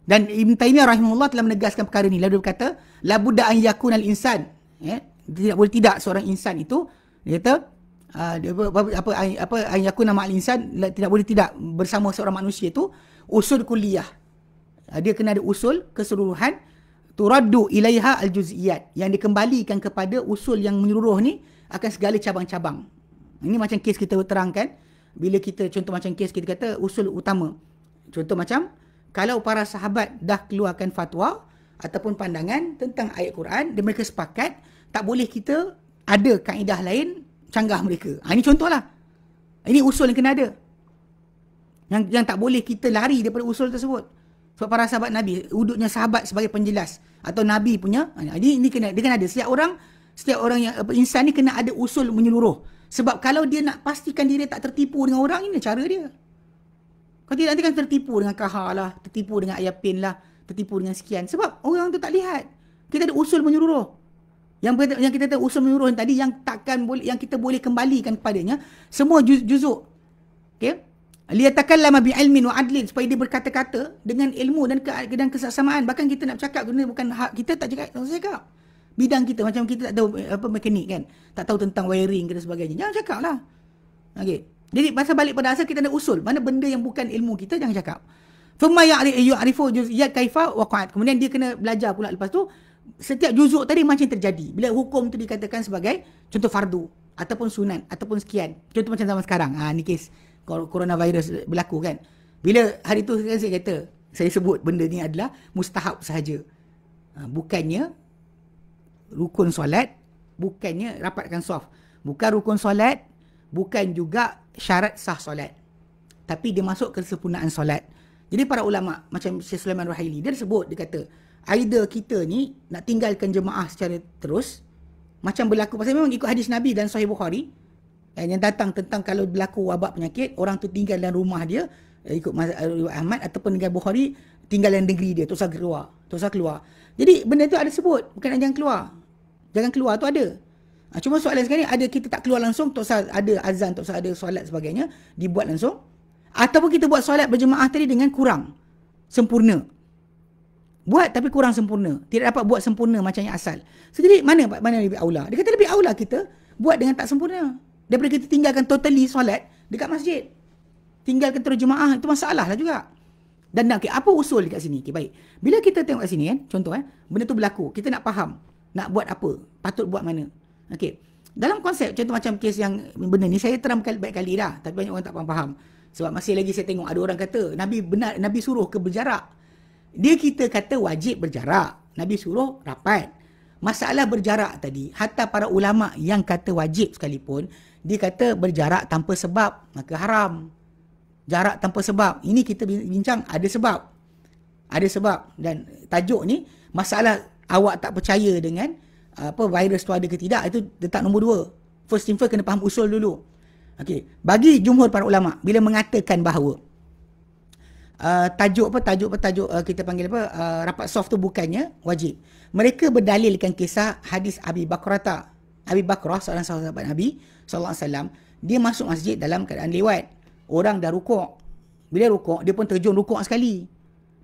Dan Ibn Taymiyah rahimahullah telah menegaskan perkara ni. Lalu dia berkata, la budda an yakuna al-insan, tidak boleh tidak seorang insan itu, dia kata an yakuna ma'al insan, tidak boleh tidak bersama seorang manusia itu usul kulliyah. Dia kena ada usul keseluruhan, turaddu ilaiha al-juz'iyat, yang dikembalikan kepada usul yang menyeluruh ni akan segala cabang-cabang. Ini macam kes kita terangkan, bila kita contoh macam kes kita kata usul utama. Contoh macam kalau para sahabat dah keluarkan fatwa ataupun pandangan tentang ayat Quran, dan mereka sepakat, tak boleh kita ada kaedah lain canggah mereka. Ini contohlah. Ini usul yang kena ada. Yang tak boleh kita lari daripada usul tersebut. Sebab para sahabat Nabi, duduknya sahabat sebagai penjelas, atau Nabi punya, ini kena, dia kena ada. Setiap orang yang insan ni kena ada usul menyeluruh. Sebab kalau dia nak pastikan diri tak tertipu dengan orang, ini cara dia. Kalau tidak, nanti kan tertipu dengan kahar lah, tertipu dengan ayapin lah, tertipu dengan sekian. Sebab orang tu tak lihat. Kita ada usul menyeluruh. Yang kita tahu usul menyeluruh tadi, yang kita boleh kembalikan kepadanya, semua juzuk. Okey? Liyatakallama bi'ilmin wa adlin, supaya dia berkata-kata dengan ilmu dan kesamaan. Bahkan kita nak cakap benda bukan hak kita, tak cakap. Bidang kita, macam kita tak tahu mekanik kan, tak tahu tentang wiring dan sebagainya, jangan cakap lah. Okay. Jadi pasal balik pada asal, kita ada usul. Mana benda yang bukan ilmu kita, jangan cakap. Thumma ya'rifu juz'iyat kaifa waqa'at. Kemudian dia kena belajar pula lepas tu setiap juzuk tadi macam terjadi. Bila hukum tu dikatakan sebagai contoh fardu ataupun sunat ataupun sekian. Contoh macam zaman sekarang. Ni kes coronavirus berlaku kan. Bila hari tu saya kata, saya sebut benda ni adalah mustahab sahaja. Bukannya rukun solat, bukannya rapatkan saf. Bukan rukun solat, bukan juga syarat sah solat. Tapi dia masuk ke kesempurnaan solat. Jadi para ulama macam Syekh Sulaiman Ruhaili, dia sebut, dia kata, either kita ni nak tinggalkan jemaah secara terus, macam berlaku, pasal memang ikut hadis Nabi dan Sahih Bukhari, yang datang tentang kalau berlaku wabak penyakit, orang tu tinggal dalam rumah dia, ikut Ahmad, ataupun dengan Bukhari, tinggal dalam negeri dia, tak usah keluar. Jadi benda tu ada sebut, bukan jangan keluar. Jangan keluar tu ada. Cuma soalan sekarang ni, ada kita tak keluar langsung, tak usah ada azan, tak usah ada solat sebagainya, dibuat langsung. Ataupun kita buat solat berjemaah tadi dengan kurang sempurna. Buat tapi kurang sempurna. Tidak dapat buat sempurna macam yang asal. So, jadi mana lebih aula? Dia kata lebih aula kita buat dengan tak sempurna. Daripada kita tinggalkan totally solat dekat masjid. Tinggalkan terus jemaah, itu masalah lah juga. Dan apa usul dekat sini? Okay, baik. Bila kita tengok kat sini kan, contoh benda tu berlaku, kita nak faham, nak buat apa, patut buat mana. Okey. Dalam konsep contoh macam kes yang benda ni saya terangkan banyak kali dah, tapi banyak orang tak faham. Sebab masih lagi saya tengok ada orang kata Nabi suruh ke berjarak. Kita kata wajib berjarak, Nabi suruh rapat. Masalah berjarak tadi, hatta para ulama yang kata wajib sekalipun, dia kata berjarak tanpa sebab, maka haram. Jarak tanpa sebab, ini kita bincang ada sebab. Ada sebab. Dan tajuk ni, masalah awak tak percaya dengan virus tu ada ke tidak, itu letak nombor 2. First thing first, kena faham usul dulu. Okey, bagi jumhur para ulama, bila mengatakan bahawa tajuk kita panggil rapat soft tu bukannya wajib, mereka berdalilkan kisah hadis Abi Bakrah, seorang sahabat Nabi sallallahu alaihi wasallam. Dia masuk masjid dalam keadaan lewat. Orang dah rukuk. Bila rukuk, dia pun terjun rukuk sekali.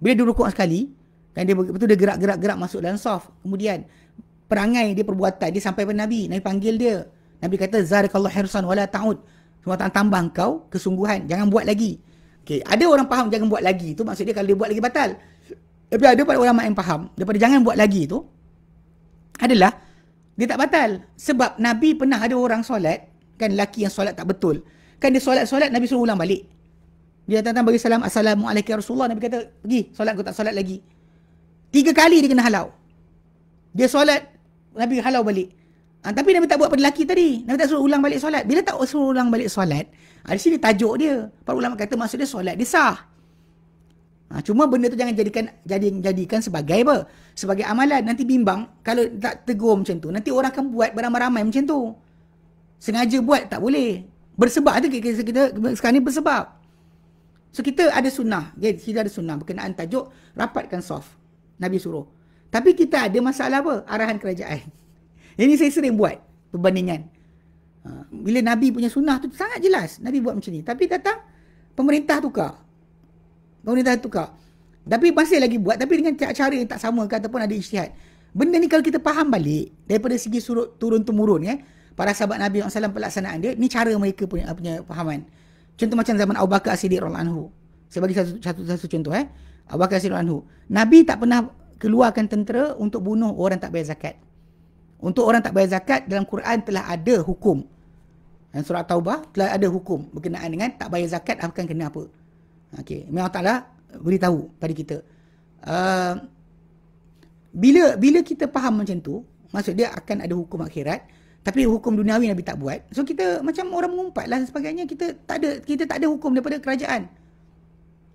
Bila dia rukuk sekali, kan dia betul dia gerak masuk dalam saf. Kemudian perangai dia, perbuatan dia sampai pada Nabi. Nabi panggil dia. Nabi kata zarakallahu hirsan wala ta'ud. Semua tambah kau kesungguhan, jangan buat lagi. Okey, ada orang faham jangan buat lagi tu maksud dia kalau dia buat lagi batal. Tapi ada pada ulama yang faham daripada jangan buat lagi tu adalah dia tak batal. Sebab Nabi pernah ada orang solat, kan lelaki yang solat tak betul. Kan dia solat Nabi suruh ulang balik. Dia datang bagi salam, assalamualaikum ya Rasulullah. Nabi kata, pergi solat, kau tak solat lagi. 3 kali dia kena halau. Dia solat, Nabi halau balik. Tapi Nabi tak buat pada lelaki tadi. Nabi tak suruh ulang balik solat. Bila tak suruh ulang balik solat, di sini tajuk dia. Para ulama kata maksud dia solat dia sah. Cuma benda tu jangan jadikan sebagai apa? Sebagai amalan. Nanti bimbang kalau tak tegur macam tu. Nanti orang akan buat beramai-ramai macam tu. Sengaja buat tak boleh. Bersebab tu kita sekarang ni bersebab. So kita ada sunnah. Kita ada sunnah berkenaan tajuk rapatkan soft. Nabi suruh. Tapi kita ada masalah apa? Arahan kerajaan. Ini saya sering buat perbandingan. Bila Nabi punya sunnah tu sangat jelas. Nabi buat macam ni. Tapi datang pemerintah tukar. Tapi masih lagi buat. Tapi dengan cara yang tak sama ke ataupun ada ijtihad. Benda ni kalau kita faham balik. Daripada segi turun-temurun. Para sahabat Nabi SAW pelaksanaan dia. Ni cara mereka punya fahaman. Contoh macam zaman Abu Bakar As-Siddiq radhiyallahu anhu. Saya bagi satu contoh. Abu Bakar As-Siddiq radhiyallahu anhu. Nabi tak pernah keluarkan tentera untuk bunuh orang tak bayar zakat. Untuk orang tak bayar zakat, dalam Quran telah ada hukum. Dan surah Taubah telah ada hukum berkenaan dengan tak bayar zakat akan kena apa. Okey, Allah Taala beritahu pada kita. Bila kita faham macam tu, maksud dia akan ada hukum akhirat, tapi hukum duniawi Nabi tak buat. So kita macam orang mengumpat lah dan sebagainya, kita tak ada hukum daripada kerajaan.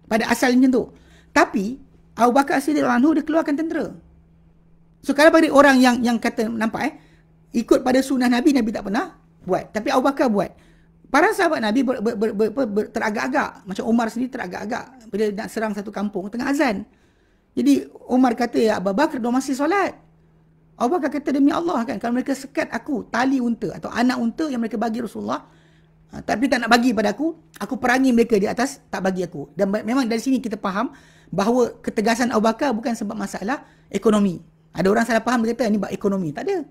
Pada asalnya macam tu. Tapi Abu Bakar As-Siddiq radhiyallahu anhu dia keluarkan tentera. So kalau pada orang yang kata nampak ikut pada sunnah Nabi tak pernah buat, tapi Abu Bakar buat. Para sahabat Nabi teragak-agak, macam Umar sendiri teragak-agak bila nak serang satu kampung tengah azan. Jadi Umar kata, ya Abu Bakar dah masih solat. Abu Bakar kata, demi Allah kan, kalau mereka sekat aku tali unta atau anak unta yang mereka bagi Rasulullah, tapi tak nak bagi pada aku perangi mereka di atas, tak bagi aku. Dan memang dari sini kita faham bahawa ketegasan Abu Bakar bukan sebab masalah ekonomi. Ada orang salah faham, dia kata ni bab ekonomi. Tak ada.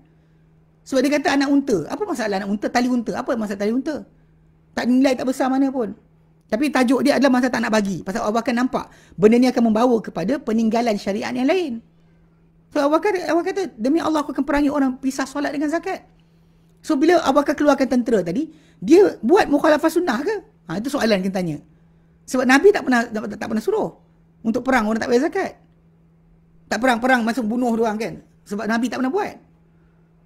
Sebab dia kata anak unta. Apa masalah anak unta? Tali unta. Apa masalah tali unta? Tak nilai tak besar mana pun. Tapi tajuk dia adalah masalah tak nak bagi. Pasal Abu Bakar nampak benda ni akan membawa kepada peninggalan syariat yang lain. So Abu Bakar kata, demi Allah aku akan perangi orang pisah solat dengan zakat. So bila Abu Bakar keluarkan tentera tadi, dia buat mukhalafah sunnah ke? Itu soalan kita tanya. Sebab Nabi tak pernah suruh untuk perang orang tak bayar zakat. Tak perang masuk bunuh dia orang kan. Sebab Nabi tak pernah buat.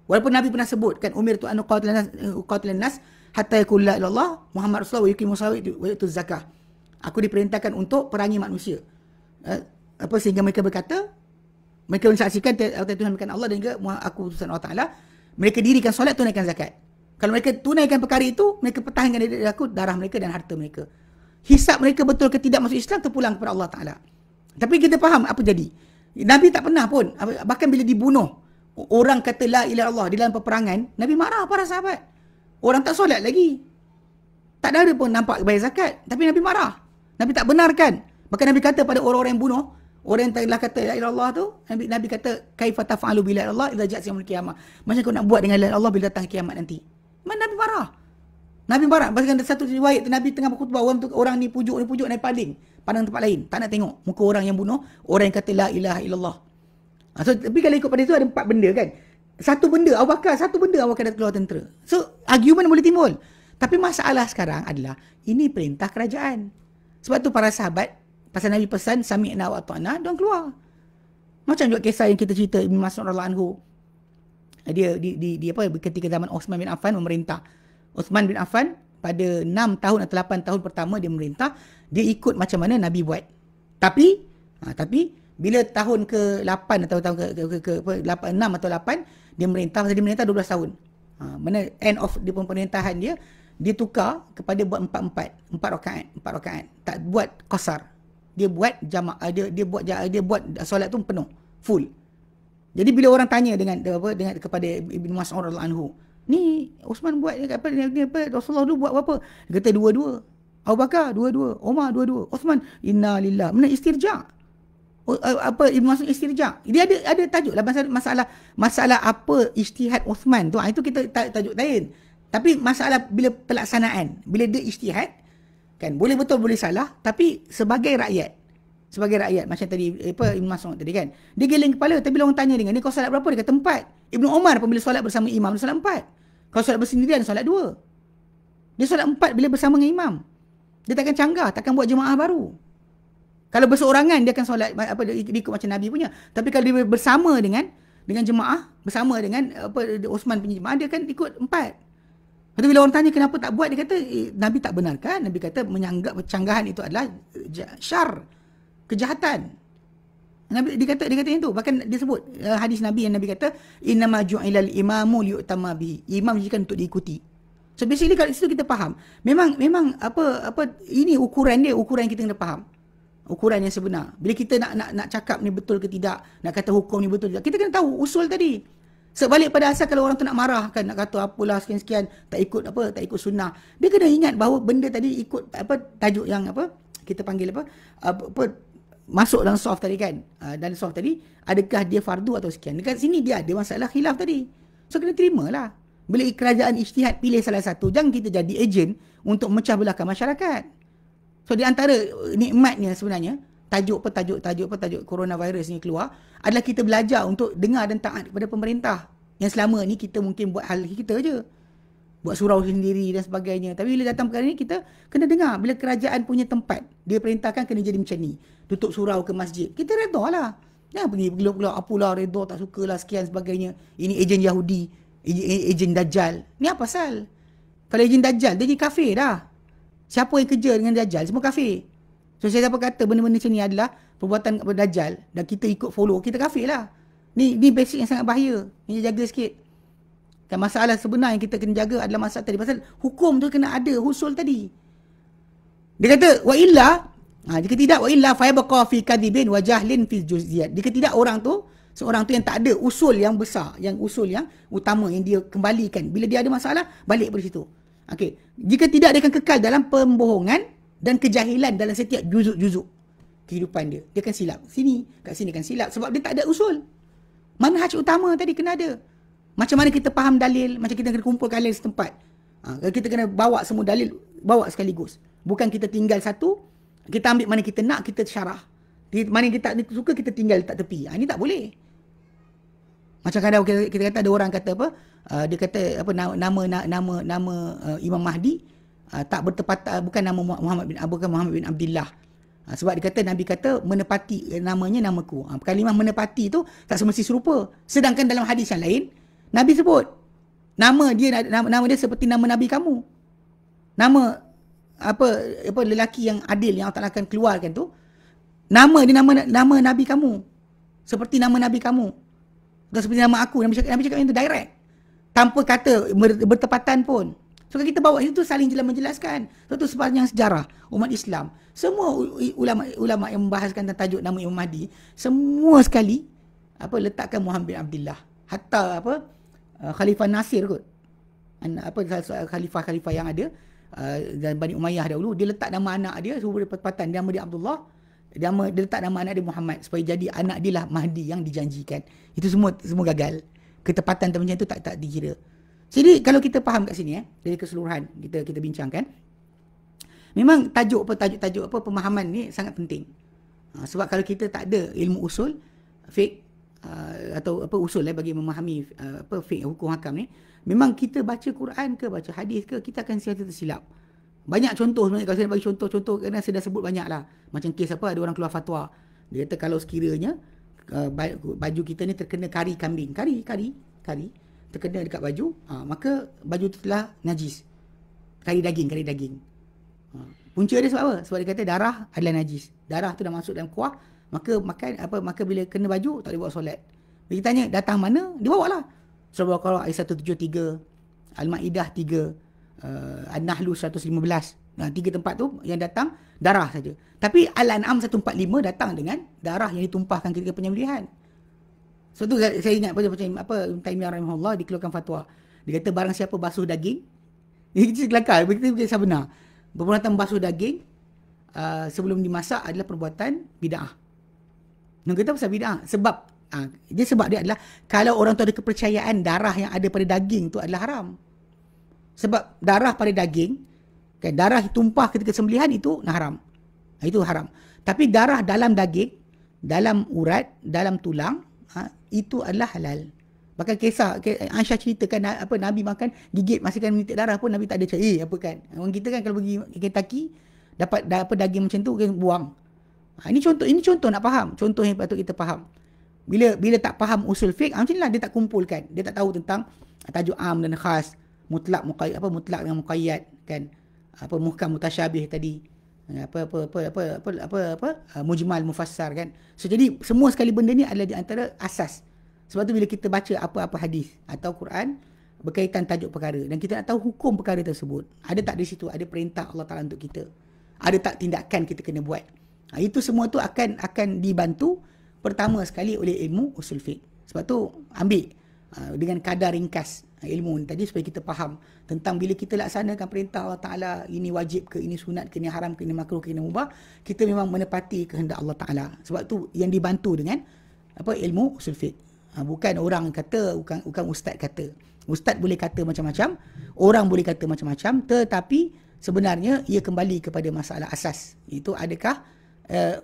Walaupun Nabi pernah sebut kan, umirtu an uqatilan nas hatta yaqulu la ilaha illallah Muhammad Rasulullah wa yuqimu shalah wa yutuz zakah. Aku diperintahkan untuk perangi manusia. Sehingga mereka berkata, mereka mensaksikan Tuhan bukan Allah dan juga aku utusan Allah Taala. Mereka dirikan solat, tunaikan zakat. Kalau mereka tunaikan perkara itu, mereka pertahankan dari aku darah mereka dan harta mereka. Hisab mereka betul ke tidak masuk Islam, terpulang kepada Allah Taala. Tapi kita faham apa jadi. Nabi tak pernah pun, bahkan bila dibunuh, orang kata la ilaha illallah di dalam peperangan, Nabi marah para sahabat. Orang tak solat lagi. Tak ada pun nampak bayar zakat, tapi Nabi marah. Nabi tak benarkan. Bahkan Nabi kata pada orang-orang yang bunuh, orang yang telah kata la ilaha illallah tu, Nabi kata kaifa taf'alu bi la ilaha illallah idza ja'a yaumul qiyamah. Macam kau nak buat dengan la ilaha illallah bila datang kiamat nanti. Nabi marah. Nabi marah. Bahkan satu riwayat Nabi tengah berkhutbah, orang ni pujuk Nabi pandang tempat lain. Tak nak tengok muka orang yang bunuh, orang yang kata la ilaha illallah. So, tapi kalau ikut pada itu ada 4 benda kan. Satu benda Abu Bakar dah keluar tentera. So argument boleh timbul. Tapi masalah sekarang adalah ini perintah kerajaan. Sebab tu para sahabat, pasal Nabi pesan sami'na wa ata'na, diorang keluar. Macam juga kisah yang kita cerita Ibn Mas'ud radhiyallahu anhu. Dia ketika zaman Uthman bin Affan memerintah. Uthman bin Affan pada 6 tahun atau 8 tahun pertama dia memerintah, dia ikut macam mana Nabi buat. Tapi Bila tahun ke-8 atau tahun ke 6 atau 8, dia merintah, pasal dia merintah 12 tahun. Mana end of dia pemerintahan dia tukar kepada buat 4 rakaat. Tak buat qasar. Dia buat jamaah, dia buat solat tu penuh, full. Jadi bila orang tanya dengan kepada Ibn Mas'ud radhiyallahu anhu, ni Uthman buat Rasulullah dulu buat berapa? Dia kata dua-dua. Abu Bakar dua-dua, Umar dua-dua, Uthman inna lillah. Mana istirja'? Ibn Mas'ud istirja'. Dia ada tajuk lah masalah apa ijtihad Uthman tu. Itu kita tajuk lain. Tapi masalah bila pelaksanaan, bila dia ijtihad, kan boleh betul boleh salah, tapi sebagai rakyat macam tadi Ibn Mas'ud tadi kan, dia geleng kepala. Tapi bila orang tanya dengan ni, kau solat berapa? Dia kata 4. Ibnu Umar pun bila solat bersama imam dia solat 4. Kau solat bersendirian dia solat 2. Dia solat 4 bila bersama dengan imam. Dia takkan canggah, takkan buat jemaah baru. Kalau berseorangan dia akan solat dia ikut macam Nabi punya. Tapi kalau dia bersama dengan jemaah, bersama dengan Uthman punya jemaah, dia akan ikut 4. Lepas tu bila orang tanya kenapa tak buat, dia kata Nabi tak benarkan. Nabi kata menyanggap canggahan itu adalah syar, kejahatan. Nabi dia kata yang tu. Bahkan dia sebut hadis Nabi yang Nabi kata innama ju'ilal imamu liyutamma bihi. Imam dijadikan untuk diikuti. So basically kalau situ kita faham. Memang ini ukuran yang kita kena faham. Ukuran yang sebenar. Bila kita nak cakap ni betul ke tidak, nak kata hukum ni betul ke tidak, kita kena tahu usul tadi. Sebalik pada asal kalau orang tu nak marah kan, nak kata apalah sekian-sekian, tak ikut sunnah. Dia kena ingat bahawa benda tadi ikut tajuk yang kita panggil masuk dalam soft tadi kan. Dan soft tadi, adakah dia fardu atau sekian. Dekat sini dia ada masalah khilaf tadi. So kena terimalah. Bila kerajaan ijtihad pilih salah satu, jangan kita jadi ejen untuk memecah belahkan masyarakat. So di antara nikmatnya sebenarnya, tajuk coronavirus ni keluar, adalah kita belajar untuk dengar dan taat kepada pemerintah. Yang selama ni kita mungkin buat hal kita je. Buat surau sendiri dan sebagainya. Tapi bila datang perkara ni, kita kena dengar. Bila kerajaan punya tempat, dia perintahkan kena jadi macam ni. Tutup surau ke masjid. Kita redha lah. Jangan pergi gelap-gelap, apalah redha, tak sukalah sekian sebagainya. Ini ejen Yahudi, ejen Dajjal. Ni apa pasal? Kalau ejen Dajjal, dia jadi kafir dah. Siapa yang kerja dengan Dajjal? Semua kafir. So saya dapat kata benda-benda macam ni adalah perbuatan Dajjal dan kita ikut follow, kita kafir lah. Ni basic yang sangat bahaya. Ini jaga sikit. Dan masalah sebenar yang kita kena jaga adalah masalah tadi. Pasal hukum tu kena ada usul tadi. Dia kata, wa illa, jika tidak, wa illa fayabqa fi kadhibin wa jahlin fi juz'iyat. Jika tidak seorang tu yang tak ada usul yang besar, yang usul yang utama yang dia kembalikan. Bila dia ada masalah, balik pada situ. Okey. Jika tidak, dia akan kekal dalam pembohongan dan kejahilan dalam setiap juzuk-juzuk kehidupan dia. Dia akan silap. Kat sini kan silap sebab dia tak ada usul. Manhaj utama tadi kena ada. Macam mana kita faham dalil, macam kita kena kumpulkan dalil setempat. Kita kena bawa semua dalil, bawa sekaligus. Bukan kita tinggal satu, kita ambil mana kita nak, kita syarah. Mana kita tak suka, kita tinggal letak tepi. Ini tak boleh. Macam kadang kita kata ada orang kata dia kata nama Imam Mahdi tak bertepatan, bukan nama Muhammad bin Abdullah. Sebab dia kata, Nabi kata menepati namanya namaku. Kalimah menepati tu tak semesti serupa. Sedangkan dalam hadis yang lain, Nabi sebut nama dia seperti nama Nabi kamu. Nama lelaki yang adil yang Allah Ta'ala akan keluarkan tu, nama dia nama Nabi kamu. Seperti nama Nabi kamu. Atau seperti nama aku. Nabi cakap yang tu direct. Tanpa kata bertepatan pun. So kita bawa itu saling menjelaskan. Itu sepanjang sejarah umat Islam. Semua ulama yang membahaskan tentang tajuk nama Imam Mahdi, semua sekali letakkan Muhammad bin Abdullah. Hatta Khalifah Nasir kot. Khalifah yang ada dan Bani Umayyah dahulu, dia letak nama anak dia semua bertepatan. Nama dia Abdullah. Dia letak nama anak dia Muhammad supaya jadi anak dia lah Mahdi yang dijanjikan. Itu semua gagal. Ketepatan macam itu tak dikira. Jadi kalau kita faham kat sini dari keseluruhan kita bincangkan, memang tajuk pemahaman ni sangat penting. Sebab kalau kita tak ada ilmu usul fiqh atau usul bagi memahami fiqh hukum hakam ni, memang kita baca Quran ke baca hadis ke, kita akan sentiasa tersilap. Banyak contoh sebenarnya, kalau saya bagi contoh kerana saya dah sebut banyak lah. Macam kes ada orang keluar fatwa. Dia kata kalau sekiranya baju kita ni terkena kari kambing, kari terkena dekat baju, maka baju tu telah najis. Kari daging. Punca dia sebab apa? Sebab dia kata darah adalah najis. Darah tu dah masuk dalam kuah, Maka bila kena baju tak boleh bawa solat. Bila kita tanya datang mana, dia bawa lah. Surah Al-Baqarah ayat 173, Al-Maidah 3, An-Nahl 115. Nah, 3 tempat tu yang datang darah saja. Tapi Al-An'am 145 datang dengan darah yang ditumpahkan ketika penyembelihan. So tu saya ingat macam Taimiyah rahimahullah dikeluarkan fatwa. Dia kata barang siapa basuh daging, ini kelakar, kita benar. Perbuatan basuh daging sebelum dimasak adalah perbuatan bid'ah. Nak kata pasal bid'ah sebab dia adalah kalau orang tu ada kepercayaan darah yang ada pada daging tu adalah haram. Sebab darah pada daging, kan, darah tumpah ketika sembelihan itu haram. Itu haram. Tapi darah dalam daging, dalam urat, dalam tulang, itu adalah halal. Bahkan kisah Aisyah ceritakan Nabi makan gigit masihkan menitik darah pun Nabi tak ada cakap apa kan. Orang kita kan kalau pergi Kentucky dapat daging macam tu kan buang. Ini contoh nak faham. Contoh yang patut kita faham. Bila tak faham usul fiqh, macam inilah dia tak kumpulkan. Dia tak tahu tentang tajuk am dan khas, mutlak mutlak dengan muqayyad, kan. Muhkam mutasyabih tadi. Mujmal mufassar, kan. So jadi semua sekali benda ni adalah di antara asas. Sebab tu bila kita baca apa-apa hadis atau Quran berkaitan tajuk perkara dan kita nak tahu hukum perkara tersebut, ada tak di situ ada perintah Allah Taala untuk kita? Ada tak tindakan kita kena buat? Itu semua tu akan dibantu pertama sekali oleh ilmu usul fiqh. Sebab tu ambil dengan kadar ringkas ilmu ni tadi supaya kita faham tentang bila kita laksanakan perintah Allah Taala, ini wajib ke, ini sunat ke, ini haram ke, ini makruh ke, ini mubah, kita memang menepati kehendak Allah Taala. Sebab tu yang dibantu dengan ilmu usul fiqh. Bukan orang kata, bukan ustaz kata. Ustaz boleh kata macam-macam, orang boleh kata macam-macam, tetapi sebenarnya ia kembali kepada masalah asas. Itu adakah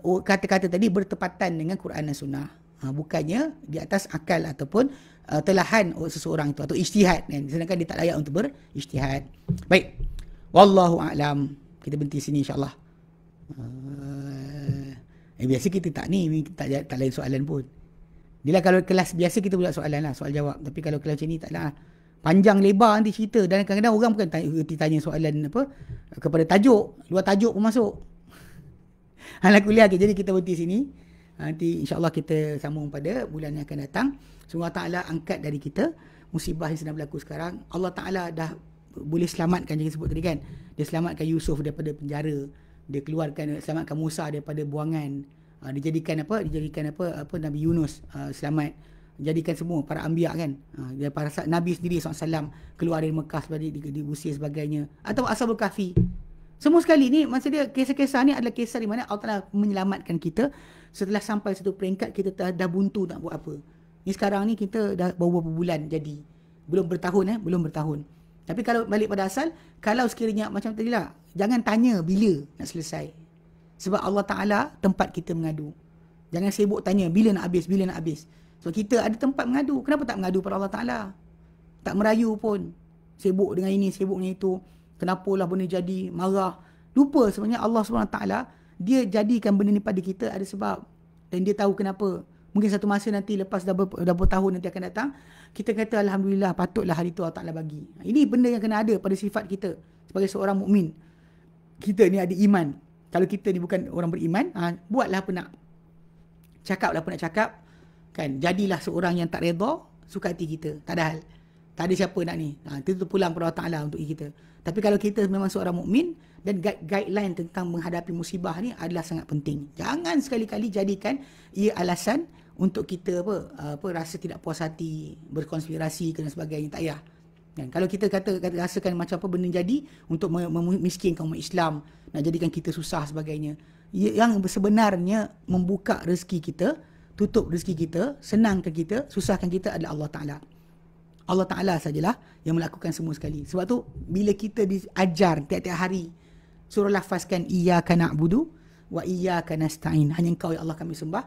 kata-kata tadi bertepatan dengan Quran dan Sunnah. Bukannya di atas akal ataupun telahan seseorang itu atau ijtihad, kan? Sedangkan dia tak layak untuk berijtihad. Baik. Wallahu a'lam. Kita berhenti sini insya-Allah. Biasa kita tak lain soalan pun. Dia lah kalau kelas biasa kita buat soalan lah, soal jawab. Tapi kalau kelas macam ni tak lah. Panjang lebar nanti cerita. Dan kadang-kadang orang bukan tanya soalan kepada tajuk. Luar tajuk pun masuk. Ala kuliah. Okay, jadi kita berhenti sini. Nanti insyaAllah kita sambung pada bulan yang akan datang. Semoga Ta'ala angkat dari kita musibah yang sedang berlaku sekarang. Allah Ta'ala dah boleh selamatkan, jangan sebut tadi kan. Dia selamatkan Yusuf daripada penjara. Dia selamatkan Musa daripada buangan. Dijadikan Nabi Yunus selamat, jadikan semua para anbiya, kan, para Nabi sendiri SAW keluar dari Mekah sebab diusir sebagainya, atau Ashabul Kahfi. Semua sekali ni maksud dia kisah-kisah ni adalah kisah di mana Allah Taala menyelamatkan kita setelah sampai satu peringkat kita dah buntu nak buat apa. Ni sekarang ni kita dah beberapa bulan jadi, belum bertahun. Tapi kalau balik pada asal, kalau sekiranya macam tadilah, jangan tanya bila nak selesai. Sebab Allah Ta'ala tempat kita mengadu. Jangan sibuk tanya bila nak habis. So kita ada tempat mengadu. Kenapa tak mengadu pada Allah Ta'ala? Tak merayu pun. Sibuk dengan ini, sibuk dengan itu. Kenapalah benda jadi, marah. Lupa sebenarnya Allah SWT, dia jadikan benda ni pada kita ada sebab. Dan dia tahu kenapa. Mungkin satu masa nanti lepas dah bertahun nanti akan datang, kita kata Alhamdulillah, patutlah hari tu Allah Ta'ala bagi. Ini benda yang kena ada pada sifat kita sebagai seorang mukmin. Kita ni ada iman. Kalau kita ni bukan orang beriman, buatlah apa nak. Cakaplah apa nak cakap. Kan, jadilah seorang yang tak redha, suka hati kita. Tak ada hal. Tak ada siapa nak ni. Itu pulang pada Allah Ta'ala untuk kita. Tapi kalau kita memang seorang mukmin dan guideline tentang menghadapi musibah ni adalah sangat penting. Jangan sekali-kali jadikan ia alasan untuk kita rasa tidak puas hati, berkonspirasi dan sebagainya. Tak payah. Kan, kalau kita rasakan macam apa benda jadi untuk memiskinkan umat Islam, nak jadikan kita susah sebagainya, yang sebenarnya membuka rezeki kita, tutup rezeki kita, senangkan kita, susahkan kita adalah Allah Ta'ala. Allah Ta'ala sajalah yang melakukan semua sekali. Sebab tu bila kita diajar tiap-tiap hari surah lafazkan iyyaka na'budu wa iyyaka nasta'in, hanya Engkau ya Allah kami sembah,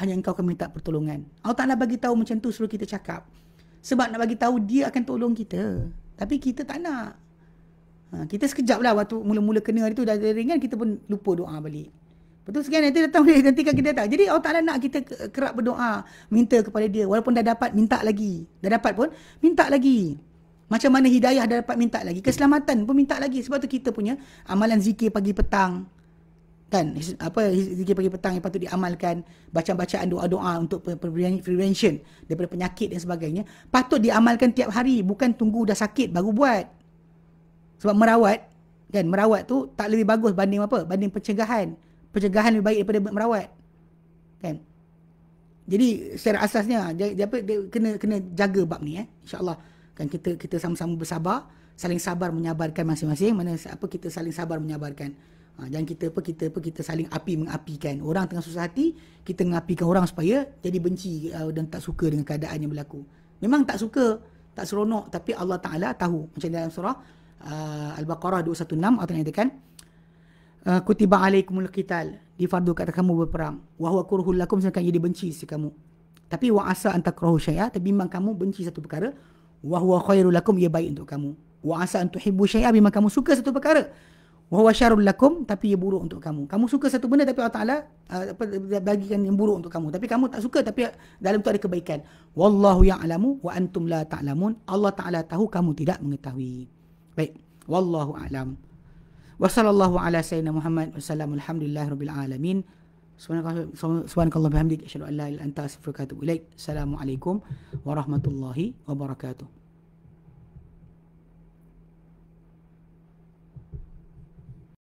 hanya Engkau kami minta pertolongan. Allah Ta'ala bagi tahu macam tu suruh kita cakap. Sebab nak bagi tahu dia akan tolong kita. Tapi kita tak nak. Kita sekejap lah waktu mula-mula kena itu dah ringan, kita pun lupa doa balik. Betul sekali, nanti datang boleh gantikan kita datang. Jadi Allah Ta'ala nak kita kerap berdoa, minta kepada dia. Walaupun dah dapat, minta lagi. Dah dapat pun, minta lagi. Macam mana hidayah dah dapat, minta lagi. Keselamatan pun minta lagi. Sebab tu kita punya amalan zikir pagi petang. Kan zikir pagi petang yang patut diamalkan, bacaan doa-doa untuk prevention daripada penyakit dan sebagainya, patut diamalkan tiap hari, bukan tunggu dah sakit baru buat. Sebab merawat tu tak lebih bagus banding apa? Banding pencegahan. Pencegahan lebih baik daripada merawat. Kan? Jadi secara asasnya dia kena jaga bab ni insya-Allah. Kan kita sama-sama bersabar, saling sabar menyabarkan masing-masing, mana kita saling sabar menyabarkan. Jangan kita saling mengapikan. Orang tengah susah hati, kita mengapikan orang supaya jadi benci dan tak suka dengan keadaan yang berlaku. Memang tak suka, tak seronok, tapi Allah Taala tahu. Macam dalam surah Al-Baqarah 216 Allah nyatakan, kutiba alaikumul qital, difardukan atas kamu berperang, wa huwa kurhul lakum, sedangkan ia dibenci si kamu. Tapi wa asa an takrahu syai'a, tapi memang kamu benci satu perkara, wa huwa khairul lakum, ia baik untuk kamu. Wa asa an tuhibbu syai'a, memang kamu suka satu perkara, wa huwa syarrul lakum, tapi ia buruk untuk kamu. Kamu suka satu benda tapi Allah Taala bagikan yang buruk untuk kamu. Tapi kamu tak suka, tapi dalam tu ada kebaikan. Wallahu ya'lamu wa antum la ta'lamun. Allah Taala tahu, kamu tidak mengetahui. Baik, wallahu a'lam. Wa sallallahu ala sayyidina Muhammad wa sallam, alhamdulillahirabbil alamin. Subhanakallah bihamdik, asyhadu an la ilaha illa anta, astaghfiruka wa atubu ilaik. Assalamualaikum warahmatullahi wabarakatuh.